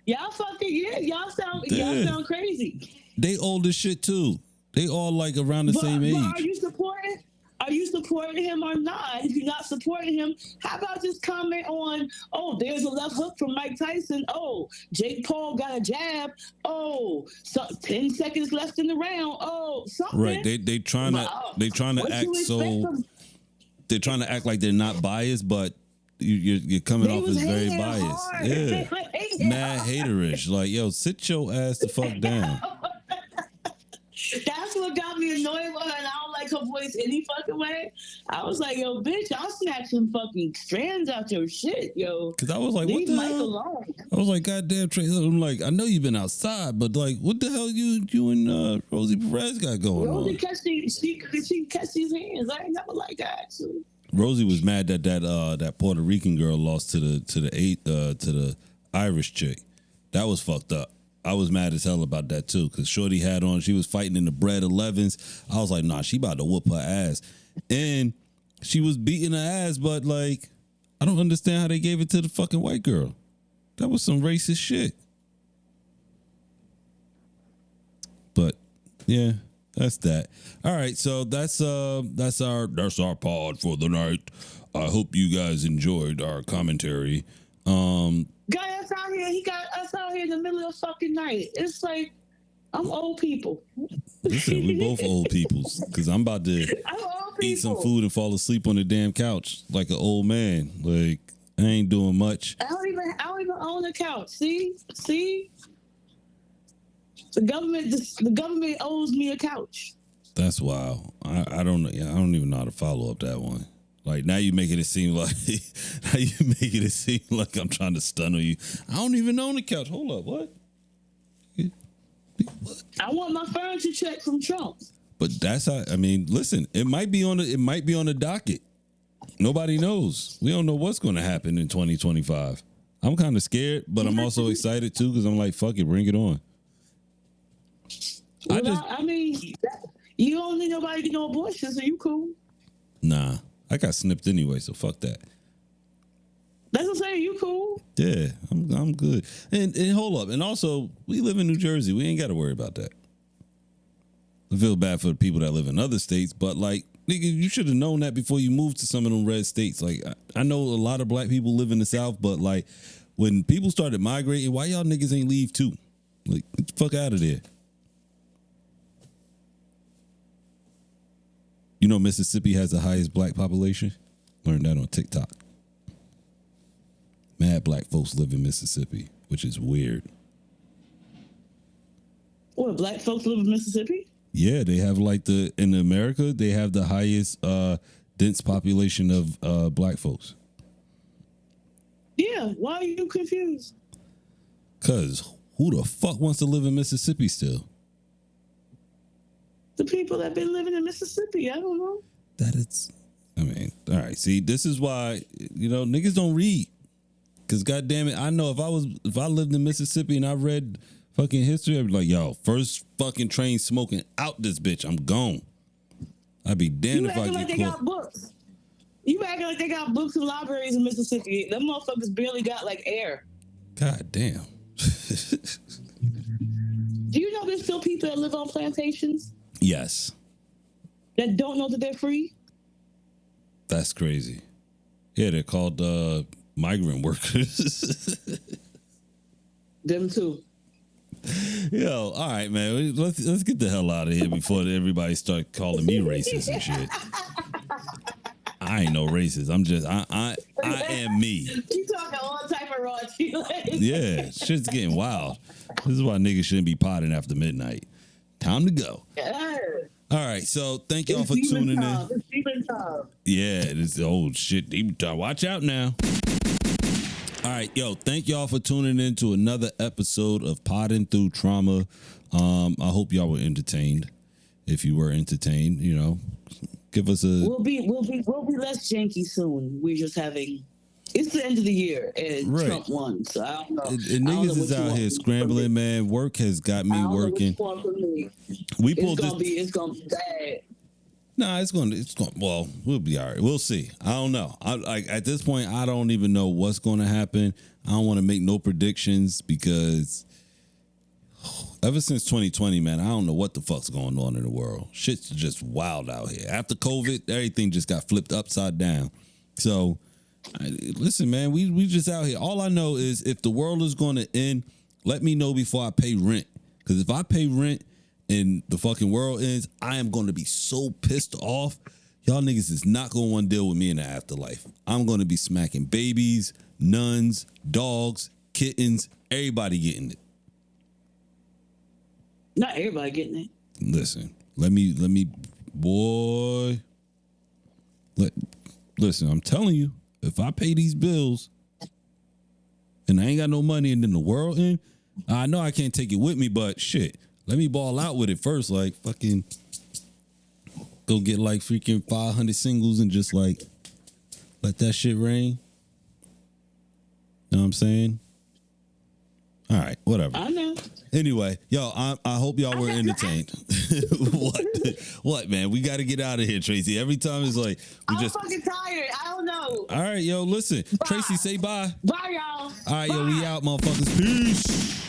y'all fucking, y'all sound crazy. They old as shit, too. They all like around the same age. Are you supporting him or not? If you're not supporting him, how about just comment on, oh, there's a left hook from Mike Tyson. Oh, Jake Paul got a jab. Oh, 10 seconds left in the round. Oh, something. Right. They trying to act so. They're trying to act like they're not biased, but you're coming off as very biased. Hard. Yeah, mad haterish. Like, yo, sit your ass the fuck down. That's what got me annoyed with her, and I don't like her voice any fucking way. I was like, yo, bitch, I'll snatch some fucking strands out your shit, yo. Because I was like, leave what the Mike hell? alone. I was like, goddamn, Trey. I'm like, I know you've been outside, but like, what the hell you and Rosie Perez got going Rosie on? she catch these hands. I ain't never like that, actually. Rosie was mad that that Puerto Rican girl lost to the Irish chick. That was fucked up. I was mad as hell about that too, because Shorty had on, she was fighting in the bread 11s. I was like, nah, she about to whoop her ass. And she was beating her ass, but like, I don't understand how they gave it to the fucking white girl. That was some racist shit. But yeah, that's that. All right, so that's our pod for the night. I hope you guys enjoyed our commentary. Got us out here. He got us out here in the middle of fucking night. It's like, I'm old people. Listen, we both old peoples, because I'm about to eat some food and fall asleep on the damn couch like an old man. Like, I ain't doing much. I don't even own a couch. See? The government owes me a couch. That's wild. I don't even know how to follow up that one. Like, now you making it seem like I'm trying to stun on you. I don't even own a couch. Hold up, what? I want my furniture check from Trump. But that's how. I mean, listen. It might be on the docket. Nobody knows. We don't know what's going to happen in 2025. I'm kind of scared, but I'm also excited too, because I'm like, fuck it, bring it on. I mean, you don't need nobody to get no abortion, so you cool. Nah, I got snipped anyway, so fuck that. That's what I'm saying. You cool? Yeah, I'm good. And hold up. And also, we live in New Jersey. We ain't got to worry about that. I feel bad for the people that live in other states, but like, nigga, you should have known that before you moved to some of them red states. Like, I know a lot of black people live in the South, but like, when people started migrating, why y'all niggas ain't leave too? Like, get the fuck out of there. You know, Mississippi has the highest black population? Learned that on TikTok. Mad black folks live in Mississippi, which is weird. What, black folks live in Mississippi? Yeah, they have in America, they have the highest dense population of black folks. Yeah, why are you confused? Because who the fuck wants to live in Mississippi still? The people that been living in Mississippi, I don't know. All right, see, this is why, niggas don't read. Because goddamn it, I know if I lived in Mississippi and I read fucking history, I'd be like, yo, first fucking train smoking out this bitch, I'm gone. I'd be damned if I get like they got books. You acting like they got books and libraries in Mississippi. Them motherfuckers barely got like air. God damn. Do you know there's still people that live on plantations? Yes. That don't know that they're free? That's crazy. Yeah, they're called migrant workers. Them too. Yo, all right, man. Let's get the hell out of here before everybody start calling me racist and shit. I ain't no racist. I'm just I am me. You talking all type of raunchy. Yeah, shit's getting wild. This is why niggas shouldn't be potting after midnight. Time to go. Yeah. All right, so thank y'all for tuning in. It's demon time. Yeah, it's old shit. Demon time. Watch out now. All right, yo, thank y'all for tuning in to another episode of Podding Through Trauma. I hope y'all were entertained. If you were entertained, give us a. We'll be less janky soon. We're just having. It's the end of the year and right. Trump won, so I don't know. And niggas is out here scrambling, man. Work has got me working. It's gonna be bad. Nah, it's going. Well, we'll be all right. We'll see. I don't know. At this point, I don't even know what's going to happen. I don't want to make no predictions because ever since 2020, man, I don't know what the fuck's going on in the world. Shit's just wild out here. After COVID, everything just got flipped upside down. So, listen, man, we just out here. All I know is if the world is going to end, let me know before I pay rent. Because if I pay rent and the fucking world ends, I am going to be so pissed off. Y'all niggas is not going to want to deal with me in the afterlife. I'm going to be smacking babies, nuns, dogs, kittens, everybody getting it. Not everybody getting it. Listen, let me Boy. Listen, I'm telling you, if I pay these bills and I ain't got no money and then the world in, I know I can't take it with me, but shit, let me ball out with it first. Like, fucking go get like freaking 500 singles and just like let that shit rain. You know what I'm saying? All right, whatever. I know. Anyway, yo, I hope y'all were entertained. What, man? We got to get out of here, Tracy. Every time it's like I'm fucking tired. I don't know. All right, yo, listen. Bye. Tracy, say bye. Bye, y'all. All right, bye. Yo, we out, motherfuckers. Peace.